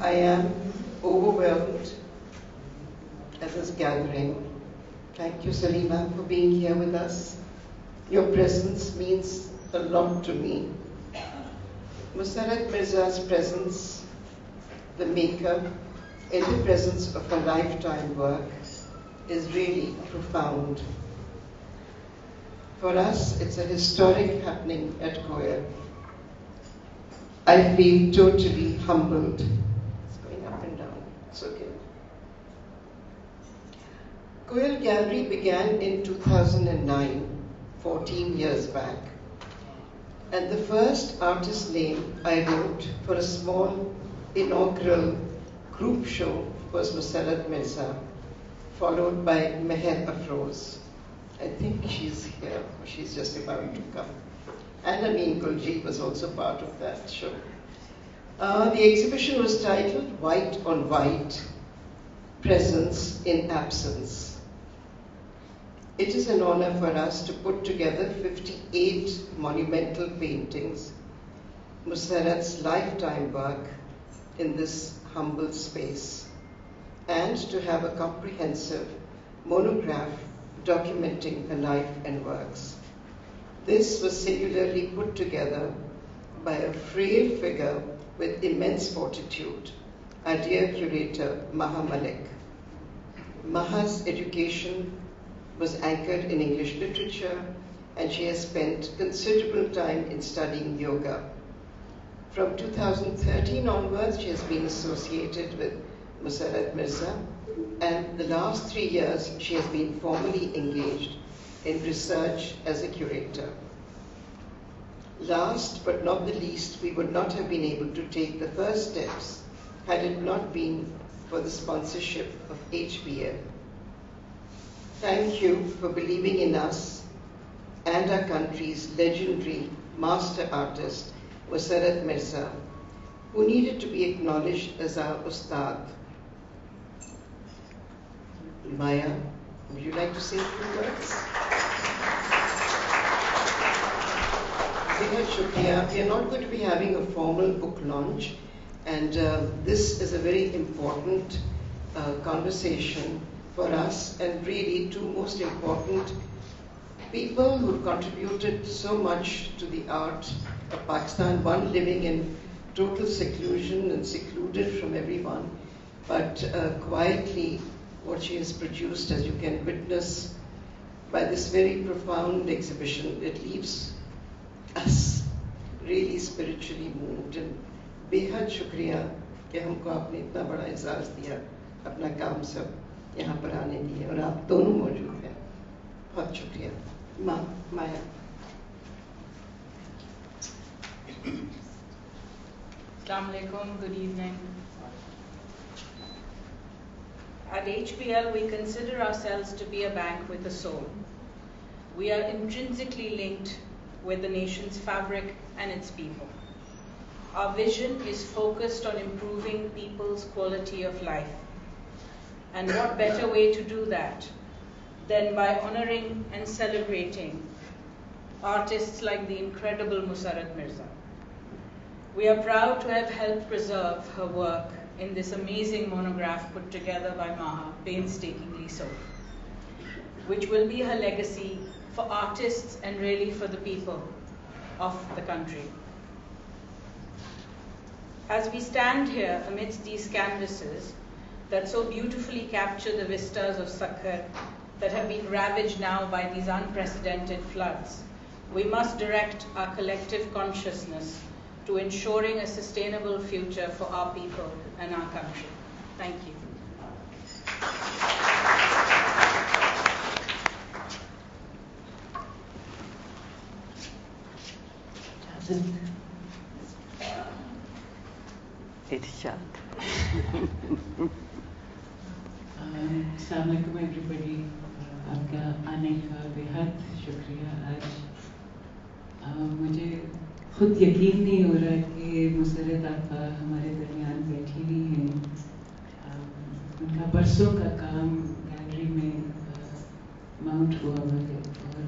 I am overwhelmed at this gathering. Thank you, Salima, for being here with us. Your presence means a lot to me. Musarat Mirza's presence, the maker, in the presence of a lifetime work, is really profound. For us, it's a historic happening at Koil. I feel totally humbled. It's going up and down. It's okay. Koil Gallery began in 2009, 14 years back. And the first artist name I wrote for a small inaugural group show was Musarat Mirza, followed by Meher Afroz. I think she's here, or she's just about to come. And Amin Kulji was also part of that show. The exhibition was titled White on White, Presence in Absence. It is an honor for us to put together 58 monumental paintings, Musarat's lifetime work, in this humble space, and to have a comprehensive monograph documenting her life and works. This was singularly put together by a frail figure with immense fortitude, our dear curator, Maha Malik. Maha's education was anchored in English literature, and she has spent considerable time in studying yoga. From 2013 onwards, she has been associated with Musarat Mirza, and the last 3 years, she has been formally engaged in research as a curator. Last but not the least, we would not have been able to take the first steps had it not been for the sponsorship of HBL. Thank you for believing in us and our country's legendary master artist, Musarat Mirza, who needed to be acknowledged as our Ustad. Maya, would you like to say a few words? Shukriya. We are not going to be having a formal book launch, and this is a very important conversation for us, and really two most important people who contributed so much to the art of Pakistan, one living in total seclusion and secluded from everyone, but quietly what she has produced, as you can witness by this very profound exhibition, it leaves us really spiritually moved. And बेहद शुक्रिया कि हमको आपने इतना बड़ा एजाज़ दिया, अपना काम सब यहाँ पर आने दिए, और आप दोनों मौजूद हैं. बहुत शुक्रिया. Maya. Assalamu alaikum, good evening. At HBL, we consider ourselves to be a bank with a soul. We are intrinsically linked with the nation's fabric and its people. Our vision is focused on improving people's quality of life. And what better way to do that than by honoring and celebrating artists like the incredible Musarat Mirza. We are proud to have helped preserve her work in this amazing monograph put together by Maha, painstakingly so, which will be her legacy for artists and really for the people of the country. As we stand here amidst these canvases that so beautifully capture the vistas of Sakkar that have been ravaged now by these unprecedented floods, we must direct our collective consciousness to ensuring a sustainable future for our people and our country. Thank you. Assalamu alaikum everybody. आपका आने का बेहद शुक्रिया आज. मुझे खुद यकीन नहीं हो रहा कि मुसरत आपा हमारे दरमियान बैठी हुई हैं. उनका बरसों का काम गैलरी में माउंट हुआ है, और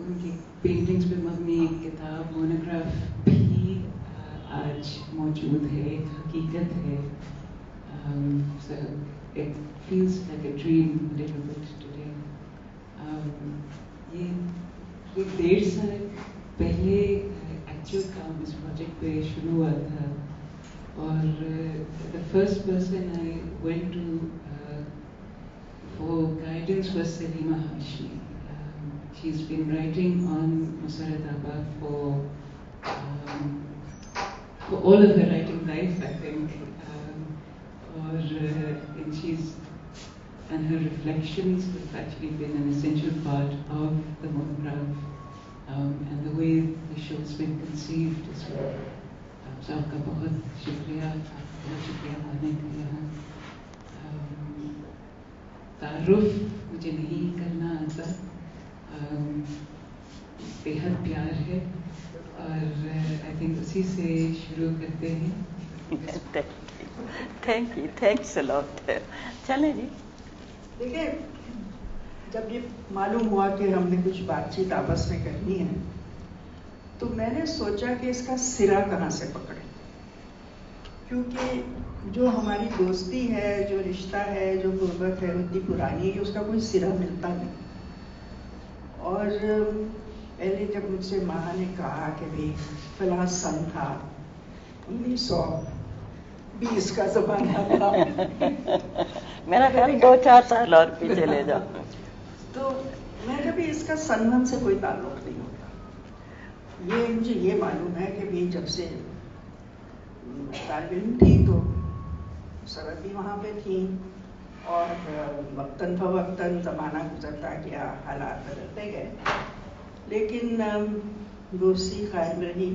उनकी पेंटिंग्स पे मबनी एक किताब मोनोग्राफ भी آج موجود ہے، ایک حقیقت ہے. So it feels like a dream a little bit today. یہ 1.5 سال پہلے ایکچوئل کام اس پروجیکٹ پہ شروع ہوا تھا، اور the first person I went to for guidance was Salima Hashmi. She's been writing on Masarrat Abba for all of her writing life, I think. And her reflections have actually been an essential part of the monograph, and the way the show's been conceived as well. So aapka bahut shukriya, bahut shukriya aane ke liye. تعارف مجھے نہیں کرنا آتا، بےحد پیار ہے، اور I think اسی سے شروع کرتے ہیں. تھینک یو، تھینکس اے لاٹ. چلیں جی. دیکھیں، جب یہ معلوم ہوا کہ ہم نے کچھ بات چیت آپس میں کرنی ہے، تو میں نے سوچا کہ اس کا سرا کہاں سے پکڑیں، کیونکہ جو ہماری دوستی ہے، جو رشتہ ہے، جو غربت ہے، اتنی پرانی ہے کہ اس کا کوئی سرا ملتا نہیں. اور پہلے جب مجھ سے ماں نے کہا کہ بھائی فلاں سن تھا 1920 کا زمانہ تھا، میرا خیال 2-4 سال اور پیچھے لے جاؤ. تو میں نے کبھی اس کا سن سے کوئی تعلق نہیں ہوتا. یہ مجھے یہ معلوم ہے کہ بھی جب سے طالب علم تھی تو سرحد بھی وہاں پہ تھی، اور وقتاً فوقتاً زمانہ گزرتا گیا، حالات بدلتے گئے، لیکن دوستی قائم رہی.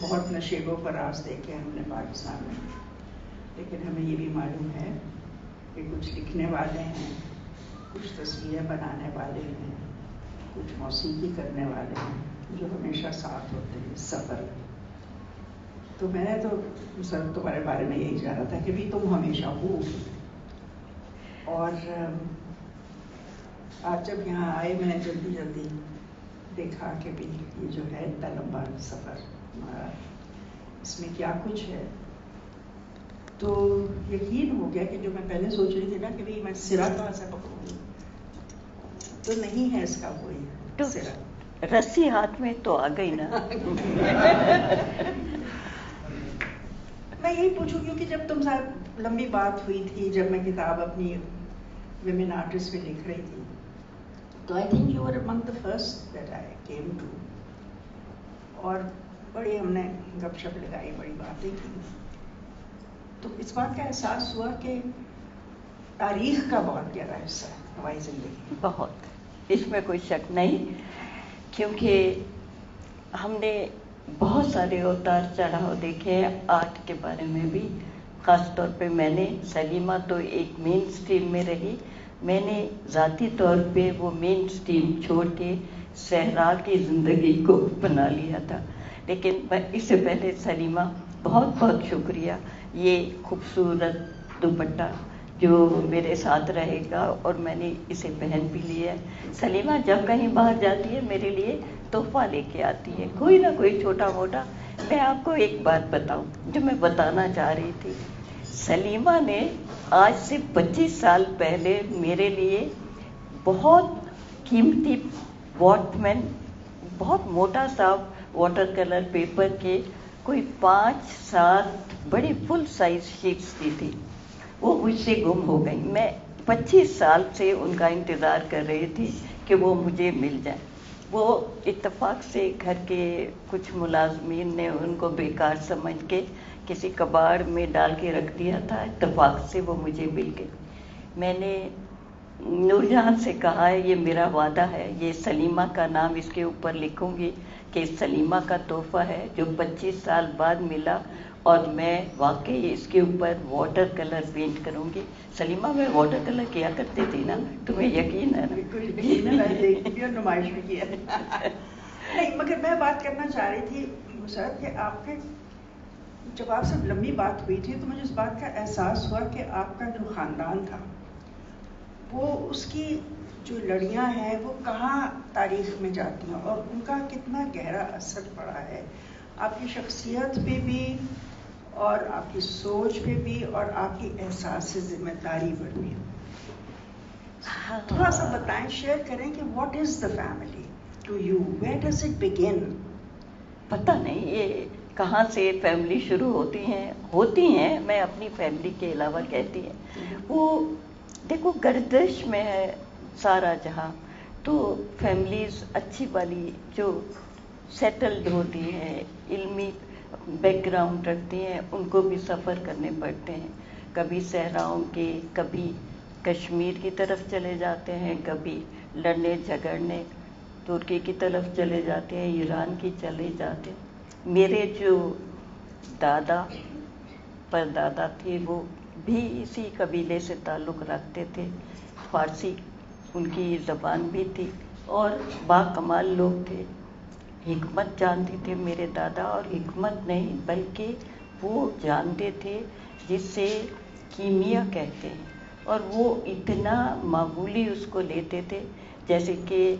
بہت نشیب و فراز دیکھے ہم نے پاکستان میں، لیکن ہمیں یہ بھی معلوم ہے کہ کچھ لکھنے والے ہیں، کچھ تصویریں بنانے والے ہیں، کچھ موسیقی کرنے والے ہیں جو ہمیشہ ساتھ ہوتے ہیں سفر. تو میں نے تو سر تمہارے بارے میں یہی جانا تھا کہ بھی تم ہمیشہ ہو. اور آج جب یہاں آئے میں نے جلدی دیکھا کہ بھی یہ جو ہے اتنا لمبا سفر ہمارا، اس میں کیا کچھ ہے، تو یقین ہو گیا کہ جو میں پہلے سوچ رہی تھی نا کہ بھی میں سرا کہاں سے پکڑوں گی، تو نہیں ہے اس کا کوئی سرا. رسی ہاتھ میں تو آ گئی نا. میں یہی پوچھوں کیونکہ جب تم ساتھ لمبی بات ہوئی تھی، جب میں کتاب اپنی ویمن آرٹسٹ میں لکھ رہی تھی، تو I think you are among the first that I came to. اور بڑی ہم نے گپ شپ لگائی، بڑی باتیں کی، تو اس بات کا احساس ہوا کہ تاریخ کا بہت گہرا حصہ ہے ہماری زندگی. بہت، اس میں کوئی شک نہیں، کیونکہ ہم نے بہت سارے اتار چڑھاؤ دیکھے ہیں آرٹ کے بارے میں بھی. خاص طور پہ میں نے، سلیمہ تو ایک مین اسٹریم میں رہی، میں نے ذاتی طور پہ وہ مین اسٹریم چھوڑ کے صحرا کی زندگی کو بنا لیا تھا. لیکن اس سے پہلے سلیمہ بہت بہت شکریہ. یہ خوبصورت دوپٹہ جو میرے ساتھ رہے گا، اور میں نے اسے پہن بھی لیا ہے. سلیمہ جب کہیں باہر جاتی ہے میرے لیے تحفہ لے کے آتی ہے، کوئی نہ کوئی چھوٹا موٹا. میں آپ کو ایک بات بتاؤں جو میں بتانا چاہ رہی تھی. سلیمہ نے آج سے 25 سال پہلے میرے لیے بہت قیمتی واٹ مین، بہت موٹا سا واٹر کلر پیپر کے کوئی 5-7 بڑی فل سائز شیٹس دی تھی. وہ مجھ سے گم ہو گئی. میں 25 سال سے ان کا انتظار کر رہی تھی کہ وہ مجھے مل جائیں. وہ اتفاق سے گھر کے کچھ ملازمین نے ان کو بیکار سمجھ کے کسی کباڑ میں ڈال کے رکھ دیا تھا. اتفاق سے وہ مجھے مل گئی. میں نے نور جہاں سے کہا ہے، یہ میرا وعدہ ہے، یہ سلیمہ کا نام اس کے اوپر لکھوں گی کہ سلیمہ کا تحفہ ہے جو 25 سال بعد ملا، اور میں واقعی اس کے اوپر واٹر کلر پینٹ کروں گی. سلیمہ میں واٹر کلر کیا کرتی تھی نا، تمہیں یقین ہے نا؟ بالکل یقین ہے، میں دیکھتی بھی اور نمائش بھی کیا. نہیں، مگر میں بات کرنا چاہ رہی تھی مسرت کہ آپ کے جب آپ سے لمبی بات ہوئی تھی تو مجھے اس بات کا احساس ہوا کہ آپ کا جو خاندان تھا وہ، اس کی جو لڑیاں ہیں وہ کہاں تاریخ میں جاتی ہیں اور ان کا کتنا گہرا اثر پڑا ہے آپ کی شخصیت پہ بھی اور آپ کی سوچ پہ بھی اور آپ کی احساس ذمہ داری پر بھی. تھوڑا سا بتائیں, شیئر کریں کہ what is the family to you, where does it begin? پتہ نہیں یہ کہاں سے فیملی شروع ہوتی ہیں. میں اپنی فیملی کے علاوہ کہتی ہیں وہ دیکھو گردش میں ہے سارا جہاں, تو فیملیز اچھی والی جو سیٹلڈ ہوتی ہیں, علمی بیک گراؤنڈ رکھتی ہیں, ان کو بھی سفر کرنے پڑتے ہیں. کبھی صحراؤں کے, کبھی کشمیر کی طرف چلے جاتے ہیں, کبھی لڑنے جھگڑنے ترکی کی طرف چلے جاتے ہیں, ایران کی چلے جاتے ہیں. میرے جو دادا پردادا تھے وہ بھی اسی قبیلے سے تعلق رکھتے تھے, فارسی ان کی زبان بھی تھی اور باکمال لوگ تھے. حکمت جانتے تھے میرے دادا, اور حکمت نہیں بلکہ وہ جانتے تھے جس سے کیمیا کہتے ہیں, اور وہ اتنا معمولی اس کو لیتے تھے جیسے کہ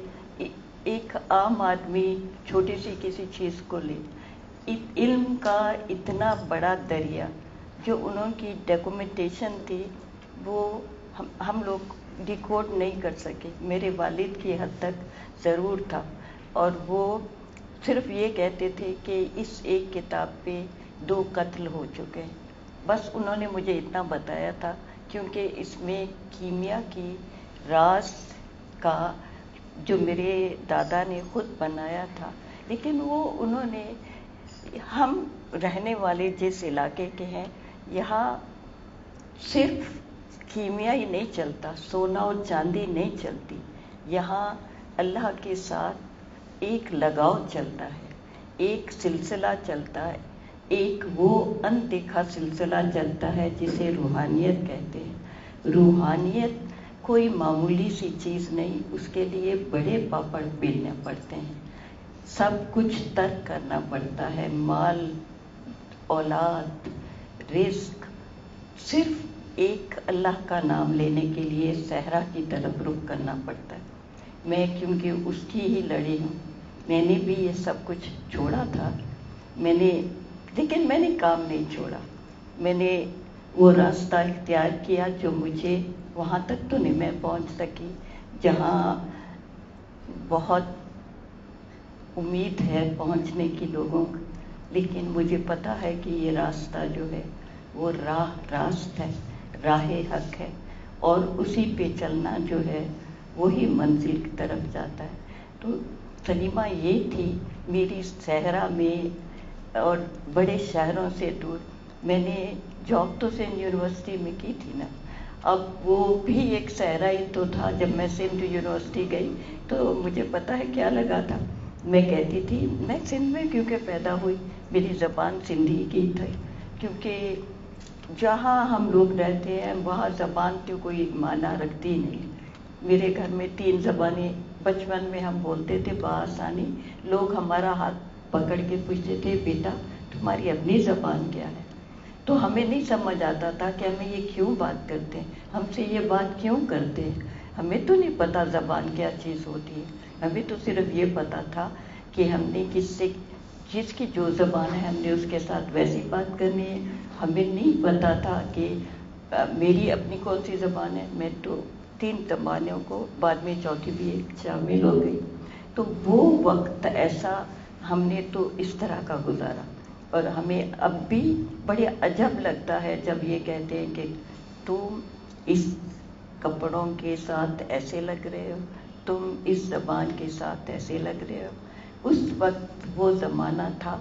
ایک عام آدمی چھوٹی سی کسی چیز کو لے. علم کا اتنا بڑا دریا جو انہوں کی ڈاکومنٹیشن تھی وہ ہم لوگ ڈیکوڈ نہیں کر سکے. میرے والد کی حد تک ضرور تھا, اور وہ صرف یہ کہتے تھے کہ اس ایک کتاب پہ 2 قتل ہو چکے ہیں. بس انہوں نے مجھے اتنا بتایا تھا, کیونکہ اس میں کیمیا کی راز کا جو میرے دادا نے خود بنایا تھا. لیکن وہ انہوں نے, ہم رہنے والے جس علاقے کے ہیں یہاں صرف کیمیا ہی نہیں چلتا, سونا اور چاندی نہیں چلتی. یہاں اللہ کے ساتھ ایک لگاؤ چلتا ہے, ایک سلسلہ چلتا ہے, ایک وہ اندیکھا سلسلہ چلتا ہے جسے روحانیت کہتے ہیں. روحانیت کوئی معمولی سی چیز نہیں, اس کے لیے بڑے پاپڑ بیلنے پڑتے ہیں, سب کچھ ترک کرنا پڑتا ہے, مال اولاد رزق, صرف ایک اللہ کا نام لینے کے لیے صحرا کی طرف رخ کرنا پڑتا ہے. میں کیونکہ اس کی ہی لڑی ہوں, میں نے بھی یہ سب کچھ چھوڑا تھا, لیکن میں نے کام نہیں چھوڑا. میں نے وہ راستہ اختیار کیا جو مجھے وہاں تک تو نہیں میں پہنچ سکی جہاں بہت امید ہے پہنچنے کی لوگوں کو, لیکن مجھے پتا ہے کہ یہ راستہ جو ہے وہ راست ہے, راہ حق ہے, اور اسی پہ چلنا جو ہے وہی منزل کی طرف جاتا ہے. تو سلیمہ یہ تھی میری صحرا میں اور بڑے شہروں سے دور. میں نے جاب تو سندھ یونیورسٹی میں کی تھی نا, اب وہ بھی ایک صحرا ہی تو تھا. جب میں سندھ یونیورسٹی گئی تو مجھے پتا ہے کیا لگا تھا, میں کہتی تھی میں سندھ میں کیونکہ پیدا ہوئی, میری زبان سندھی کی تھی, کیونکہ جہاں ہم لوگ رہتے ہیں وہاں زبان تو کوئی معنی رکھتی نہیں. میرے گھر میں 3 زبانیں بچپن میں ہم بولتے تھے بآسانی. لوگ ہمارا ہاتھ پکڑ کے پوچھتے تھے بیٹا تمہاری اپنی زبان کیا ہے, تو ہمیں نہیں سمجھ آتا تھا کہ ہمیں یہ کیوں بات کرتے ہیں, ہم سے یہ بات کیوں کرتے ہیں. ہمیں تو نہیں پتا زبان کیا چیز ہوتی ہے, ہمیں تو صرف یہ پتا تھا کہ ہم نے جس کی جو زبان ہے ہم نے اس کے ساتھ ویسی بات کرنی ہے. ہمیں نہیں پتا تھا کہ میری اپنی کون سی زبان ہے. میں تو 3 زبانوں کو بعد میں چوتھی بھی ایک شامل ہو گئی. تو وہ وقت ایسا ہم نے تو اس طرح کا گزارا, اور ہمیں اب بھی بڑے عجب لگتا ہے جب یہ کہتے ہیں کہ تم اس کپڑوں کے ساتھ ایسے لگ رہے ہو, تم اس زبان کے ساتھ ایسے لگ رہے ہو. اس وقت وہ زمانہ تھا,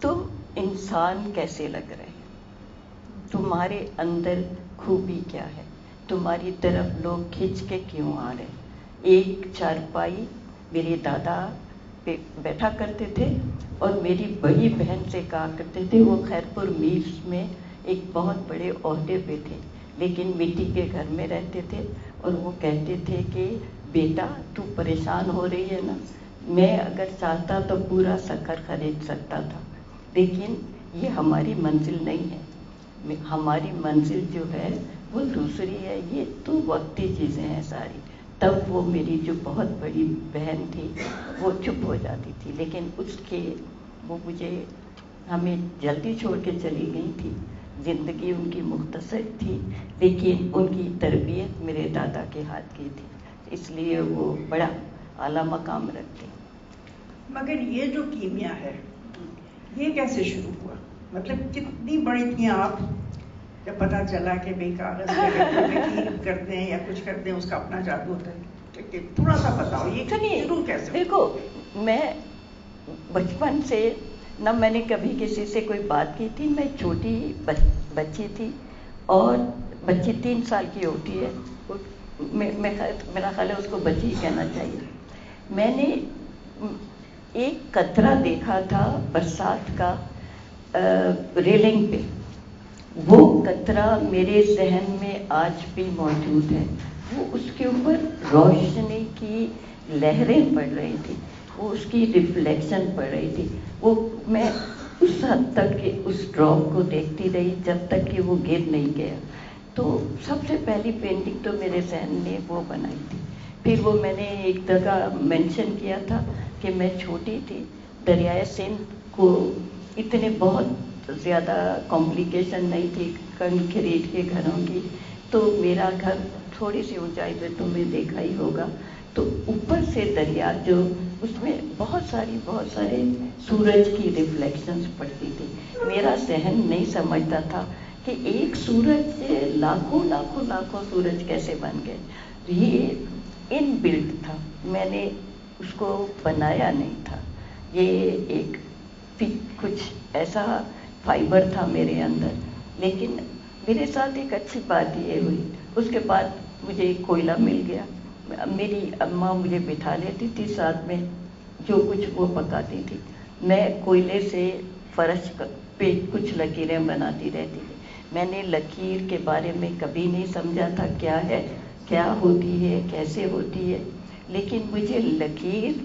تم انسان کیسے لگ رہے ہو, تمہارے اندر خوبی کیا ہے, تمہاری طرف لوگ کھنچ کے کیوں آ رہے. ایک چارپائی میرے دادا پہ بیٹھا کرتے تھے, اور میری بڑی بہن سے کہا کرتے تھے, وہ خیرپور میرس میں ایک بہت بڑے عہدے پہ تھے لیکن مٹی کے گھر میں رہتے تھے, اور وہ کہتے تھے کہ بیٹا تو پریشان ہو رہی ہے نا, میں اگر چاہتا تو پورا سکر خرید سکتا تھا, لیکن یہ ہماری منزل نہیں ہے, ہماری منزل جو ہے وہ دوسری ہے, یہ تو وقتی چیزیں ہیں ساری. تب وہ میری جو بہت بڑی بہن تھی وہ چپ ہو جاتی تھی, لیکن اس کے वो मुझे हमें जल्दी छोड़ के चली गई थी। ज़िंदगी उनकी मुख्तसर थी, लेकिन उनकी तरबियत मेरे दादा के हाथ की थी, इसलिए वो बड़ा आला मकाम रखते। मगर ये जो कीमिया है, ये कैसे शुरू हुआ? मतलब कितनी बड़ी थी आप जब पता चला कि भाई कागज में करते हैं या कुछ करते हैं, उसका अपना जादू होता है? थोड़ा सा बताओ ये शुरू कैसे? देखो, मैं बचपन से न मैंने कभी किसी से कोई बात की थी। मैं छोटी बच्ची थी, और बच्ची 3 साल की होती है, मेरा ख्याल है उसको बच्ची ही कहना चाहिए। मैंने एक कतरा देखा था बरसात का रेलिंग पे। वो कतरा मेरे जहन में आज भी मौजूद है। वो उसके ऊपर रोशनी की लहरें पड़ रही थी, वो उसकी रिफ्लेक्शन पड़ रही थी। वो मैं उस हद तक कि उस ड्रॉप को देखती रही जब तक कि वो गिर नहीं गया। तो सबसे पहली पेंटिंग तो मेरे जहन ने वो बनाई थी। फिर वो मैंने एक जगह मेंशन किया था कि मैं छोटी थी, दरियाए सिंध को इतने बहुत ज़्यादा कॉम्प्लिकेशन नहीं थी कंक्रीट के घरों की, तो मेरा घर थोड़ी सी ऊंचाई पे तुमने देखा ही होगा, तो ऊपर से दरिया जो उसमें बहुत सारे सूरज की रिफ्लेक्शंस पड़ती थी। मेरा जहन नहीं समझता था कि एक सूरज से लाखों सूरज कैसे बन गए। ये इनबिल्ट था, मैंने उसको बनाया नहीं था। ये एक कुछ ऐसा फाइबर था मेरे अंदर। लेकिन मेरे साथ एक अच्छी बात ये हुई, उसके बाद मुझे एक कोयला मिल गया। मेरी अम्मा मुझे बिठा लेती थी साथ में, जो कुछ वो पकाती थी, मैं कोयले से फर्श पे कुछ लकीरें बनाती रहती थी। मैंने लकीर के बारे में कभी नहीं समझा था क्या है, क्या होती है, कैसे होती है, लेकिन मुझे लकीर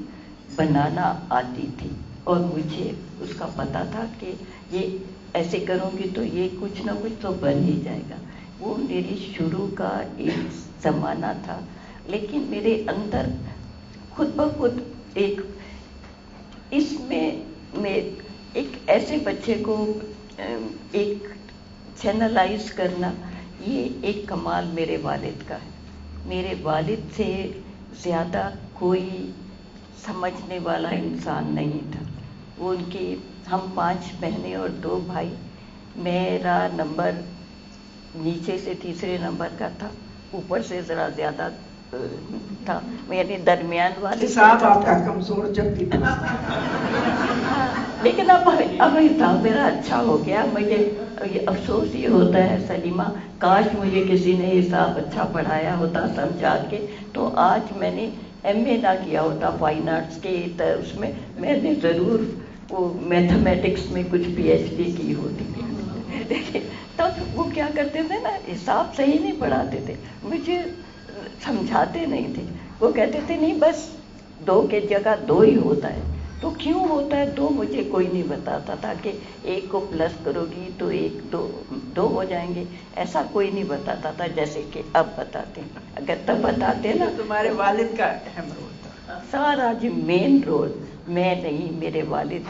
बनाना आती थी और मुझे उसका पता था कि ये ऐसे करूँगी तो ये कुछ ना कुछ तो बन ही जाएगा। वो मेरी शुरू का एक ज़माना था। लेकिन मेरे अंदर खुद ब खुद मैं एक ऐसे बच्चे को एक चैनलाइज करना, ये एक कमाल मेरे वालिद का है। मेरे वालिद से ज़्यादा कोई समझने वाला इंसान नहीं था। वो उनकी हम 5 बहनें और 2 भाई। मेरा नंबर नीचे से तीसरे नंबर का था, ऊपर से ज़रा ज़्यादा था, यानी दरमियान वाले। हिसाब आपका कमजोर जब भी था। लेकिन अब हिसाब मेरा अच्छा हो गया। मुझे अफसोस ये होता है सलीमा, काश मुझे किसी ने हिसाब अच्छा पढ़ाया होता समझा के, तो आज मैंने MA ना किया होता फाइन आर्ट्स के, तो उसमें मैंने ज़रूर वो मैथमेटिक्स में कुछ PhD की होती थी। देखिए तब वो क्या करते थे ना, हिसाब सही नहीं पढ़ाते थे, मुझे समझाते नहीं थे। वो कहते थे नहीं बस 2 के जगह 2 ही होता है। तो क्यों होता है 2 मुझे कोई नहीं बताता था कि 1 को प्लस करोगी तो 1 2 हो जाएंगे, ऐसा कोई नहीं बताता था जैसे कि अब बताते हैं। अगर तब बताते ना, तुम्हारे वालिद का अहम रोल था। सारा जो मेन रोल, मैं नहीं, मेरे वालिद।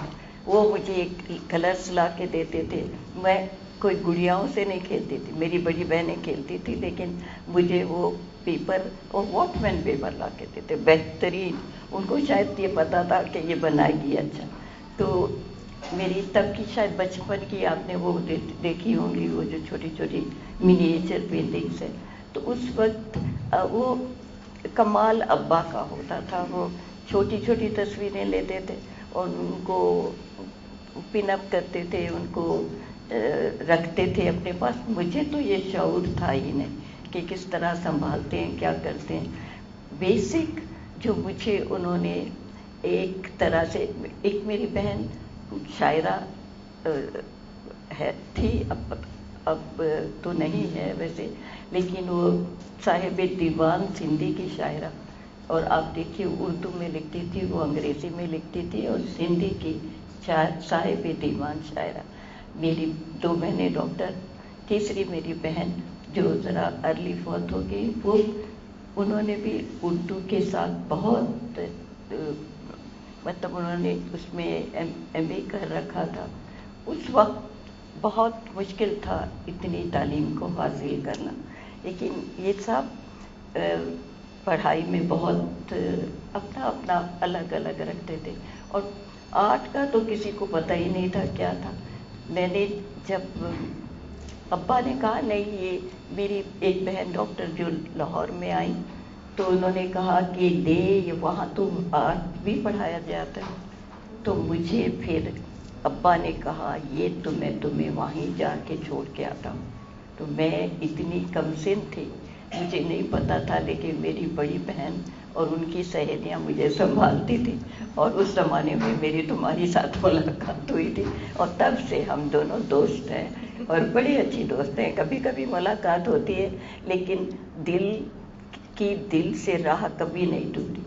वो मुझे एक कलर्स ला के देते थे। मैं कोई गुड़ियाओं से नहीं खेलती थी, मेरी बड़ी बहनें खेलती थी, लेकिन मुझे वो पेपर और वॉटमैन पेपर ला के देते बेहतरीन। उनको शायद ये पता था कि ये बनाएगी अच्छा। तो मेरी तब की शायद बचपन की आपने वो देखी होंगी, वो जो छोटी छोटी मिनिएचर पेंटिंग्स है, तो उस वक्त वो कमाल अब्बा का होता था। वो छोटी छोटी तस्वीरें लेते थे और उनको पिन अप करते थे, उनको रखते थे अपने पास। मुझे तो ये शऊर था ही नहीं कि किस तरह संभालते हैं, क्या करते हैं। बेसिक जो मुझे उन्होंने एक तरह से, एक मेरी बहन शायरा थी, अब तो नहीं है वैसे, लेकिन वो साहिब दीवान सिंधी की शायरा, और आप देखिए उर्दू में लिखती थी, वो अंग्रेज़ी में लिखती थी, और सिंधी की साहिब दीवान शायरा। मेरी 2 बहनें डॉक्टर, तीसरी मेरी बहन जो ज़रा अर्ली फौत हो गई, वो उन्होंने भी उर्दू के साथ बहुत मतलब उन्होंने उसमें MA कर रखा था। उस वक्त बहुत मुश्किल था इतनी तालीम को हासिल करना, लेकिन ये सब पढ़ाई में बहुत अपना अपना अलग अलग रखते थे। और आर्ट का तो किसी को पता ही नहीं था क्या था। मैंने जब अब्बा ने कहा नहीं, ये मेरी एक बहन डॉक्टर जो लाहौर में आई, तो उन्होंने कहा कि ये वहाँ तो आर्ट भी पढ़ाया जाता है। तो मुझे फिर अब्बा ने कहा ये तो मैं तुम्हें वहीं जाके छोड़ के आता हूँ। तो मैं इतनी कमसिन थी, मुझे नहीं पता था, लेकिन मेरी बड़ी बहन और उनकी सहेलियाँ मुझे संभालती थी। और उस ज़माने में मेरी तुम्हारी साथ मुलाकात हुई थी, और तब से हम दोनों दोस्त हैं और बड़ी अच्छी दोस्त हैं। कभी कभी मुलाकात होती है, लेकिन दिल से राह कभी नहीं टूटी।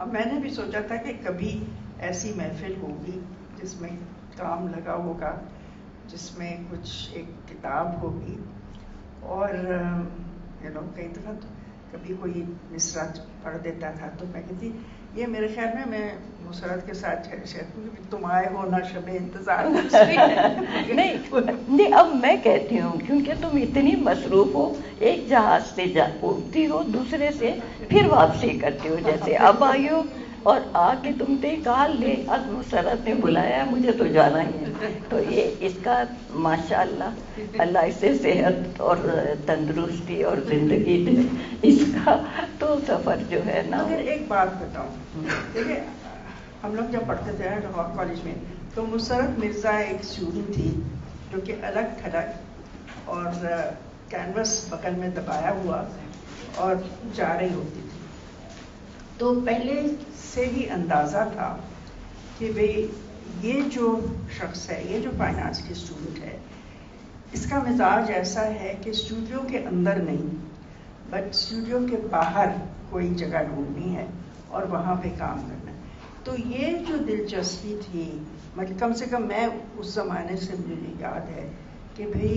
मैंने भी सोचा था कि कभी ऐसी महफिल होगी जिसमें काम लगा होगा, जिसमें कुछ एक किताब होगी। और कई दफ़ा तो कभी कोई मिसरा पढ़ देता था तो मैं कहती ये मेरे ख्याल में मैं मुसरत के साथ क्योंकि तुम आए हो ना शबे इंतजार नहीं, अब मैं कहती हूँ क्योंकि तुम इतनी मसरूफ हो, एक जहाज से उठती हो, दूसरे से फिर वापसी करती हो, जैसे अब आई हो और आके तुमने कहा ले आज मुसरत ने बुलाया मुझे तो जाना ही है। तो ये इसका माशाअल्लाह अल्लाह इसे सेहत और तंदुरुस्ती और जिंदगी दे, इसका तो सफर जो है ना। अगर एक बात बताऊं, देखिए हम लोग जब पढ़ते थे लाहौर कॉलेज में, तो मुसरत मिर्ज़ा एक स्टूडेंट थी जो कि अलग थलग और कैनवस बगल में दबाया हुआ और जा रही होती थी। तो पहले से ही अंदाज़ा था कि भाई ये जो शख्स है, ये जो फाइन आर्ट्स की स्टूडेंट है, इसका मिजाज ऐसा है कि स्टूडियो के अंदर नहीं बट स्टूडियो के बाहर कोई जगह ढूंढनी है और वहाँ पे काम करना है। तो ये जो दिलचस्पी थी, मतलब कम से कम मैं उस ज़माने से मुझे याद है कि भाई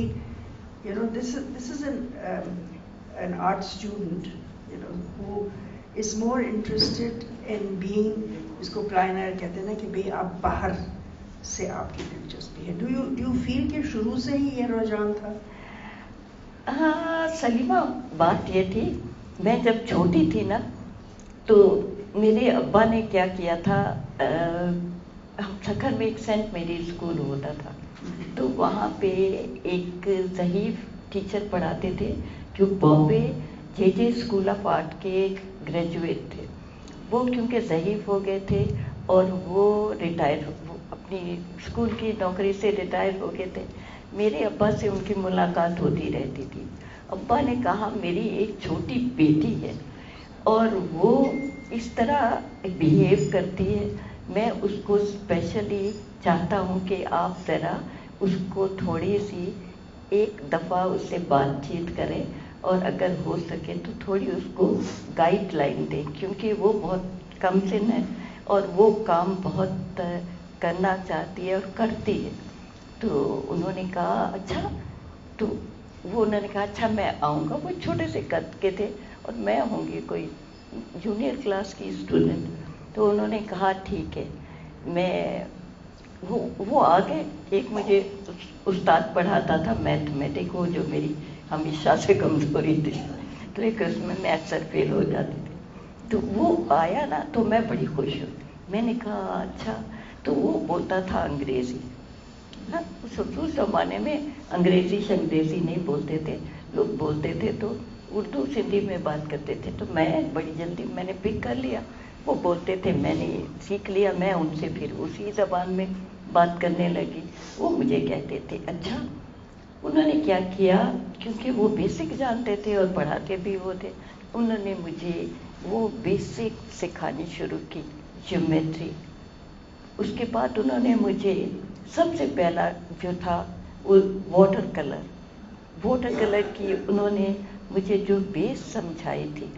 this is an art student who is more interested in being, इसको प्लानर कहते हैं ना कि भाई आप बाहर से आपकी दिलचस्पी है। डू यू फील कि शुरू से ही ये रुझान था? हाँ सलीमा, बात ये थी मैं जब छोटी थी ना, तो मेरे अब्बा ने क्या किया था, हम सखर में एक सेंट मेरी स्कूल होता था, तो वहाँ पे एक ज़हीफ टीचर पढ़ाते थे जो बॉम्बे जे स्कूल ऑफ आर्ट के ग्रेजुएट थे। वो क्योंकि ज़हीफ हो गए थे और वो अपनी स्कूल की नौकरी से रिटायर हो गए थे। मेरे अब्बा से उनकी मुलाकात होती रहती थी। अब्बा ने कहा मेरी एक छोटी बेटी है और वो इस तरह बिहेव करती है, मैं उसको स्पेशली चाहता हूँ कि आप ज़रा उसको थोड़ी सी एक दफ़ा उससे बातचीत करें और अगर हो सके तो थोड़ी उसको गाइडलाइन दें, क्योंकि वो बहुत कमसिन है और वो काम बहुत करना चाहती है और करती है। तो उन्होंने कहा अच्छा, तो वो उन्होंने कहा अच्छा मैं आऊँगा। वो छोटे से कद के थे और मैं होंगी कोई जूनियर क्लास की स्टूडेंट। तो उन्होंने कहा ठीक है, मैं वो आ गए। एक मुझे उस्ताद पढ़ाता था मैथमेटिक, वो जो मेरी हमेशा से कमज़ोरी थी, तो एक उसमें मैं अक्सर फेल हो जाती थी। तो वो आया ना तो मैं बड़ी खुश हुई। मैंने कहा अच्छा, तो वो बोलता था अंग्रेज़ी। हाँ, उस ज़माने में अंग्रेज़ी शंग्रेज़ी नहीं बोलते थे, लोग बोलते थे तो उर्दू सिंधी में बात करते थे। तो मैं बड़ी जल्दी मैंने पिक कर लिया, वो बोलते थे मैंने सीख लिया, मैं उनसे फिर उसी ज़बान में बात करने लगी। वो मुझे कहते थे अच्छा। उन्होंने क्या किया, क्योंकि वो बेसिक जानते थे और पढ़ाते भी वो थे, उन्होंने मुझे वो बेसिक सिखानी शुरू की, ज्योमेट्री। उसके बाद उन्होंने मुझे सबसे पहला जो था वो वाटर कलर की उन्होंने मुझे जो बेस समझाई थी,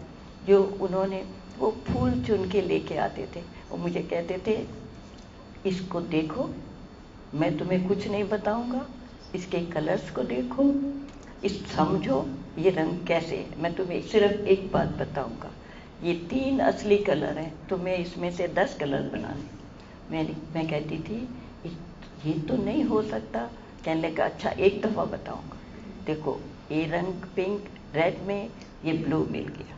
जो उन्होंने वो फूल चुन के लेके आते थे, वो मुझे कहते थे इसको देखो, मैं तुम्हें कुछ नहीं बताऊंगा, इसके कलर्स को देखो, इस समझो ये रंग कैसे है। मैं तुम्हें सिर्फ एक बात बताऊंगा یہ 3 اصلی کلر ہیں، تو میں اس میں سے 10 کلر بنا لوں. میں کہتی تھی یہ تو نہیں ہو سکتا. کہنے لگا اچھا ایک دفعہ بتاؤں گا. دیکھو یہ رنگ پنک ریڈ میں، یہ بلو مل گیا،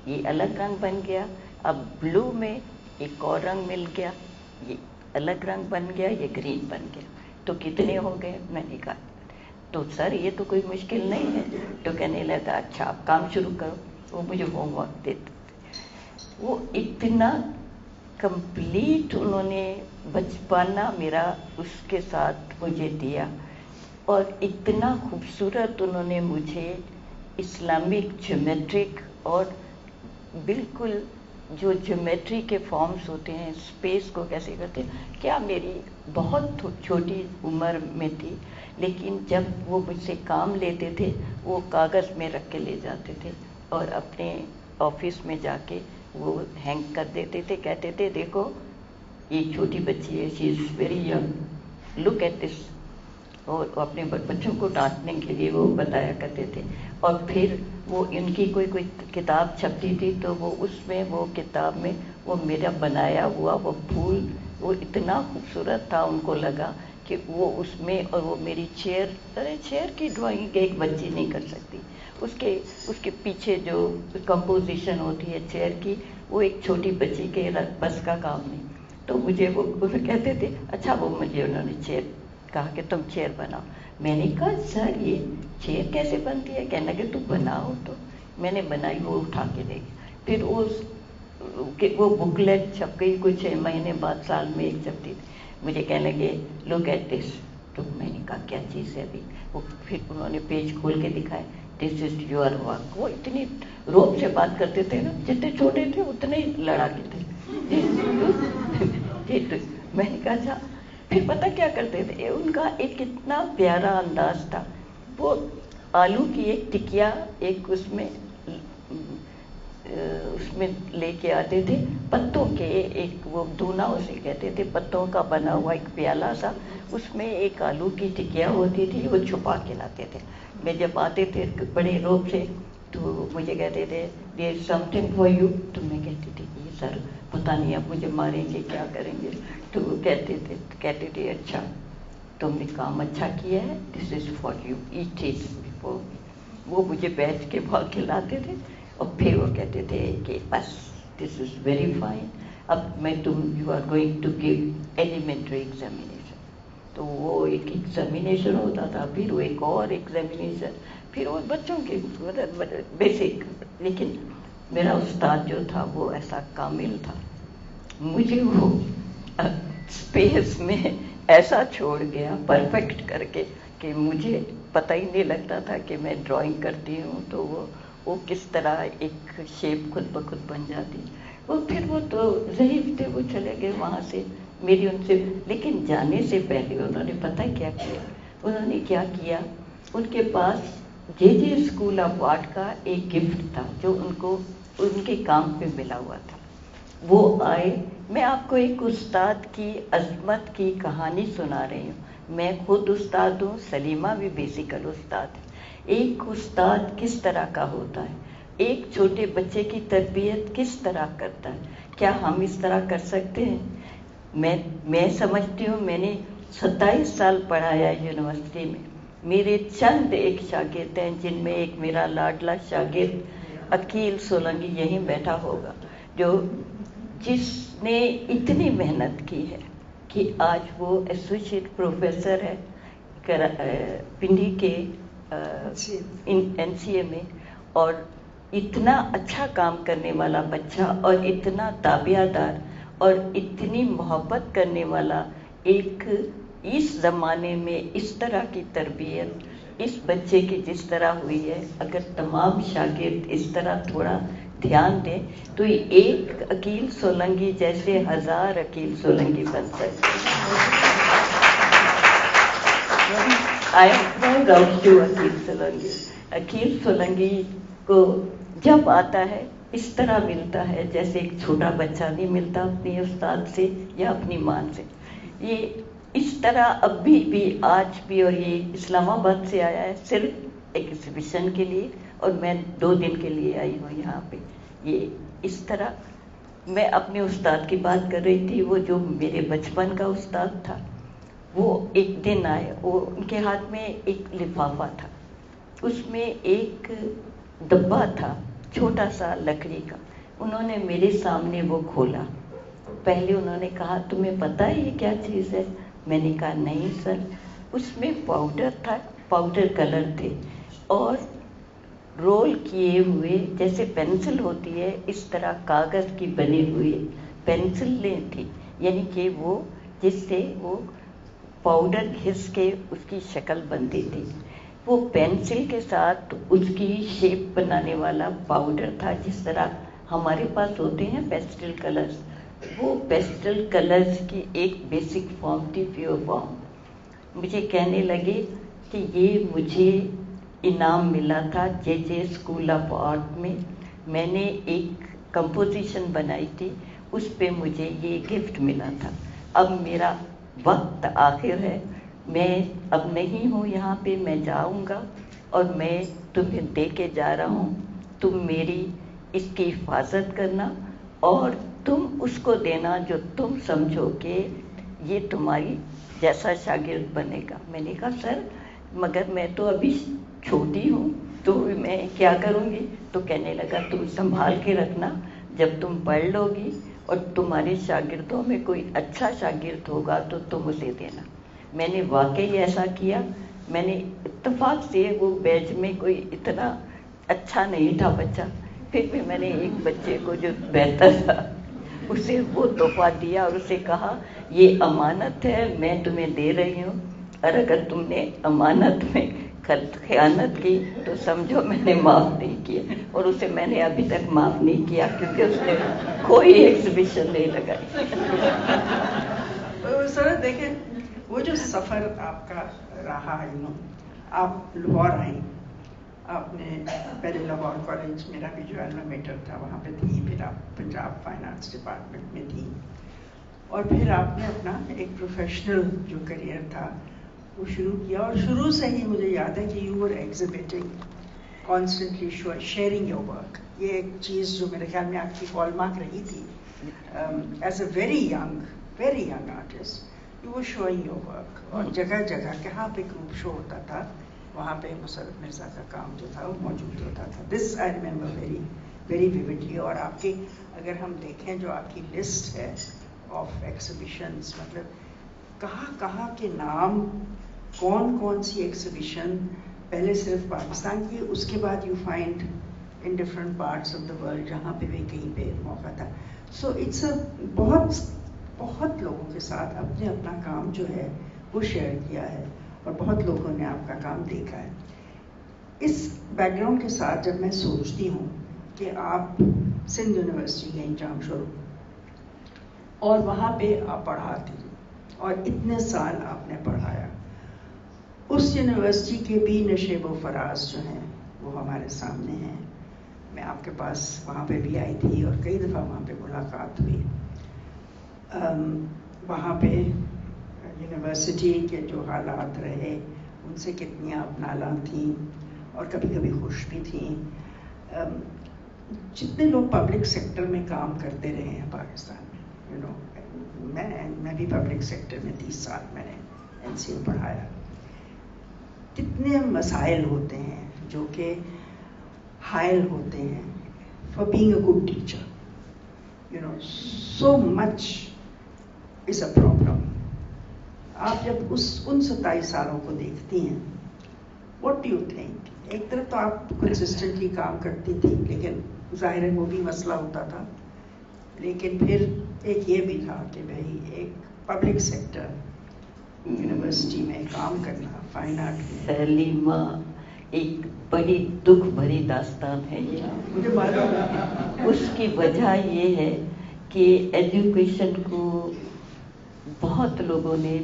یہ الگ رنگ بن گیا. اب بلو میں ایک اور رنگ مل گیا، یہ الگ رنگ بن گیا، یہ گرین بن گیا. تو کتنے ہو گئے؟ میں نے کہا تو سر یہ تو کوئی مشکل نہیں ہے. تو کہنے لگا اچھا آپ کام شروع کرو. وہ مجھے ہوم ورک دیتے تھے. وہ اتنا کمپلیٹ انہوں نے بچپنا میرا اس کے ساتھ مجھے دیا، اور اتنا خوبصورت انہوں نے مجھے اسلامک جیومیٹرک اور بالکل جو جیومیٹری کے فارمز ہوتے ہیں، اسپیس کو کیسے کرتے ہیں. کیا میری بہت چھوٹی عمر میں تھی، لیکن جب وہ مجھ سے کام لیتے تھے وہ کاغذ میں رکھ کے لے جاتے تھے اور اپنے آفس میں جا کے وہ ہینگ کر دیتے تھے. کہتے تھے دیکھو یہ چھوٹی بچی ہے، she is very young, look at this. اور اپنے بچوں کو ڈانٹنے کے لیے وہ بتایا کرتے تھے. اور پھر وہ ان کی کوئی کتاب چھپتی تھی تو وہ اس میں وہ کتاب میں وہ میرا بنایا ہوا وہ پھول وہ اتنا خوبصورت تھا، ان کو لگا کہ وہ اس میں، اور وہ میری چیئر کی ڈرائنگ ایک بچی نہیں کر سکتی. اس کے پیچھے جو کمپوزیشن ہوتی ہے چیئر کی، وہ ایک چھوٹی بچی کے بس کا کام نہیں. تو مجھے وہ کہتے تھے اچھا، وہ مجھے انہوں نے چیئر کہا کہ تم چیئر بناؤ. میں نے کہا سر یہ چیئر کیسے بنتی ہے؟ کہنے لگے تو بناؤ. تو میں نے بنائی، وہ اٹھا کے دے گی. پھر وہ بکلیٹ چھپ گئی، کچھ 6 مہینے بعد سال میں ایک چھپتی تھی. مجھے کہنے لگے لک ایٹ دس. تو میں نے کہا کیا چیز ہے ابھی؟ وہ پھر انہوں نے پیج کھول کے دکھائے، دس از یور ورک. وہ اتنی روب سے بات کرتے تھے نا، جتنے چھوٹے تھے اتنے ہی لڑاکے تھے. میں نے کہا اچھا. پھر پتہ کیا کرتے تھے، ان کا ایک اتنا پیارا انداز تھا. وہ آلو کی ایک ٹکیا ایک اس میں لے کے آتے تھے، پتوں کے ایک وہ دونا اسے کہتے تھے، پتوں کا بنا ہوا ایک پیالہ سا، اس میں ایک آلو کی ٹکیا ہوتی تھی، وہ چھپا کے لاتے تھے. میں جب آتے تھے بڑے روب سے تو مجھے کہتے تھے دیر از سم تھنگ فار یو. تو میں کہتی تھی یہ سر پتہ نہیں اب مجھے ماریں گے کیا کریں گے. تو وہ کہتے تھے اچھا تم نے کام اچھا کیا ہے، this is for you, eat it before. وہ مجھے بیٹھ کے بھاگ کے لاتے تھے، اور پھر وہ کہتے تھے کہ بس دس از ویری فائن، اب you are going to give elementary examination. تو وہ ایک ایگزامینیشن ہوتا تھا، پھر وہ ایک اور ایگزامینیشن، پھر وہ بچوں کے بیسک. لیکن میرا استاد جو تھا وہ ایسا کامل تھا، مجھے وہ اسپیس میں ایسا چھوڑ گیا پرفیکٹ کر کے کہ مجھے پتہ ہی نہیں لگتا تھا کہ میں ڈرائنگ کرتی ہوں تو وہ کس طرح ایک شیپ خود بخود بن جاتی. پھر وہ تو ضعیف تھے، وہ چلے گئے وہاں سے میری ان سے. لیکن جانے سے پہلے انہوں نے پتہ کیا کیا، انہوں نے کیا کیا، ان کے پاس جے اسکول آف آرٹ کا ایک گفٹ تھا جو ان کو ان کے کام پہ ملا ہوا تھا. وہ آئے. میں آپ کو ایک استاد کی عظمت کی کہانی سنا رہی ہوں. میں خود استاد ہوں، سلیمہ بھی بیسیکل استاد ہے. ایک استاد کس طرح کا ہوتا ہے، ایک چھوٹے بچے کی تربیت کس طرح کرتا ہے، کیا ہم اس طرح کر سکتے ہیں؟ میں سمجھتی ہوں میں نے 27 سال پڑھایا یونیورسٹی میں. میرے چند ایک شاگرد ہیں جن میں ایک میرا لاڈلا شاگرد عقیل سولنگی یہیں بیٹھا ہوگا، جس نے اتنی محنت کی ہے کہ آج وہ ایسوسیٹ پروفیسر ہے پنڈی کے NCA میں. اور اتنا اچھا کام کرنے والا بچہ اور اتنا تابعہ دار اور اتنی محبت کرنے والا، ایک اس زمانے میں اس طرح کی تربیت اس بچے کی جس طرح ہوئی ہے، اگر تمام شاگرد اس طرح تھوڑا دھیان دیں تو ایک عقیل سولنگی جیسے 1000 عقیل سولنگی بن سکتے ہیں. I am proud of you Aqeel Solangi. Aqeel Solangi کو جب آتا ہے اس طرح ملتا ہے جیسے ایک چھوٹا بچہ نہیں ملتا اپنی استاد سے یا اپنی ماں سے. یہ اس طرح اب بھی آج بھی، اور یہ اسلام آباد سے آیا ہے صرف ایگزیبیشن کے لیے، اور میں 2 دن کے لیے آئی ہوں یہاں پہ. یہ اس طرح میں اپنے استاد کی بات کر رہی تھی، وہ جو میرے بچپن کا استاد تھا، وہ ایک دن آئے، وہ ان کے ہاتھ میں ایک لفافہ تھا، اس میں ایک ڈبہ تھا چھوٹا سا لکڑی کا. انہوں نے میرے سامنے وہ کھولا. پہلے انہوں نے کہا تمہیں پتہ ہے یہ کیا چیز ہے؟ میں نے کہا نہیں سر. اس میں پاؤڈر تھا، پاؤڈر کلر تھے اور رول کیے ہوئے جیسے پینسل ہوتی ہے اس طرح کاغذ کی بنی ہوئی پینسلیں تھی، یعنی کہ وہ جس سے وہ پاؤڈر گھس کے اس کی شکل بنتی تھی. وہ پینسل کے ساتھ اس کی شیپ بنانے والا پاؤڈر تھا، جس طرح ہمارے پاس ہوتے ہیں پیسٹل کلرز. وہ پیسٹل کلرز کی ایک بیسک فارم تھی، پیور فارم. مجھے کہنے لگے کہ یہ مجھے انعام ملا تھا جے جے اسکول آف آرٹ میں. میں نے ایک کمپوزیشن بنائی تھی، اس پہ مجھے یہ گفٹ ملا تھا. اب میرا وقت آخر ہے، میں اب نہیں ہوں یہاں پہ، میں جاؤں گا اور میں تمہیں دے کے جا رہا ہوں. تم میری اس کی حفاظت کرنا اور تم اس کو دینا جو تم سمجھو کہ یہ تمہاری جیسا شاگرد بنے گا. میں نے کہا سر مگر میں تو ابھی چھوٹی ہوں تو میں کیا کروں گی؟ تو کہنے لگا تم سنبھال کے رکھنا، جب تم پڑھ لو گی اور تمہارے شاگردوں میں کوئی اچھا شاگرد ہوگا تو تم اسے دینا. میں نے واقعی ایسا کیا. میں نے اتفاق سے وہ بیچ میں کوئی اتنا اچھا نہیں تھا بچہ، پھر بھی میں نے ایک بچے کو جو بہتر تھا اسے وہ تحفہ دیا اور اسے کہا یہ امانت ہے، میں تمہیں دے رہی ہوں، اور اگر تم نے امانت میں خیانت کی تو سمجھو میں نے معاف نہیں کیا. اور اسے میں نے ابھی تک معاف نہیں کیا کیونکہ اس نے کوئی ایگزیبیشن نہیں لگائی. سر دیکھیں وہ جو سفر آپ کا رہا، آپ لاہور آئیں، آپ نے پہلے لاہور کالج میرا بھی جو الما میٹر تھا وہاں پہ تھی، پھر آپ پنجاب فائنانس ڈپارٹمنٹ میں تھی، اور پھر آپ نے اپنا ایک پروفیشنل جو کریئر تھا وہ شروع کیا. اور شروع سے ہی مجھے یاد ہے کہ you were exhibiting constantly sharing your work. یہ ایک چیز جو میرے خیال میں آپ کی ہال مارک رہی تھی. As a very young artist you were showing your work. اور جگہ جگہ کہاں پہ گروپ شو ہوتا تھا وہاں پہ مسرت مرزا کا کام جو تھا وہ موجود ہوتا تھا. دس آئی ریمبر ویری ویری ویوڈلی. اور آپ کی اگر ہم دیکھیں جو آپ کی لسٹ ہے آف ایگزیبیشنز، مطلب کہاں کہاں کے نام، کون کون سی ایگزیبیشن پہلے صرف پاکستان کی، اس کے بعد you find in different parts of the world جہاں پہ بھی کہیں پہ موقع تھا. سو اٹس اے بہت لوگوں کے ساتھ آپ نے اپنا کام جو ہے وہ شیئر کیا ہے اور بہت لوگوں نے آپ کا کام دیکھا ہے. اس بیک گراؤنڈ کے ساتھ جب میں سوچتی ہوں کہ آپ سندھ یونیورسٹی گئیں جام شروع اور وہاں پہ آپ پڑھاتی اور اتنے سال آپ نے پڑھایا، اس یونیورسٹی کے بھی نشیب و فراز جو ہیں وہ ہمارے سامنے ہیں. میں آپ کے پاس وہاں پہ بھی آئی تھی اور کئی دفعہ وہاں پہ ملاقات ہوئی. وہاں پہ یونیورسٹی کے جو حالات رہے ان سے کتنی آپ نالاں تھیں اور کبھی کبھی خوش بھی تھیں. جتنے لوگ پبلک سیکٹر میں کام کرتے رہے ہیں پاکستان میں، میں بھی پبلک سیکٹر میں 30 سال میں نے NCA پڑھایا. کتنے مسائل ہوتے ہیں جو کہ حائل ہوتے ہیں for being a good teacher. So much is a problem. آپ جب ان 27 سالوں کو دیکھتی ہیں، واٹ ڈو یو تھنک؟ ایک طرف تو آپ کنسسٹنٹلی کام کرتی تھی، لیکن ظاہر ہے وہ بھی مسئلہ ہوتا تھا، لیکن پھر ایک یہ بھی تھا کہ بھائی ایک پبلک سیکٹر یونیورسٹی میں کام کرنا، فائن آرٹ میں. سلیمہ ایک بڑی دکھ بھری داستان ہے یہ. مجھے معلوم ہے اس کی وجہ یہ ہے کہ ایجوکیشن کو بہت لوگوں نے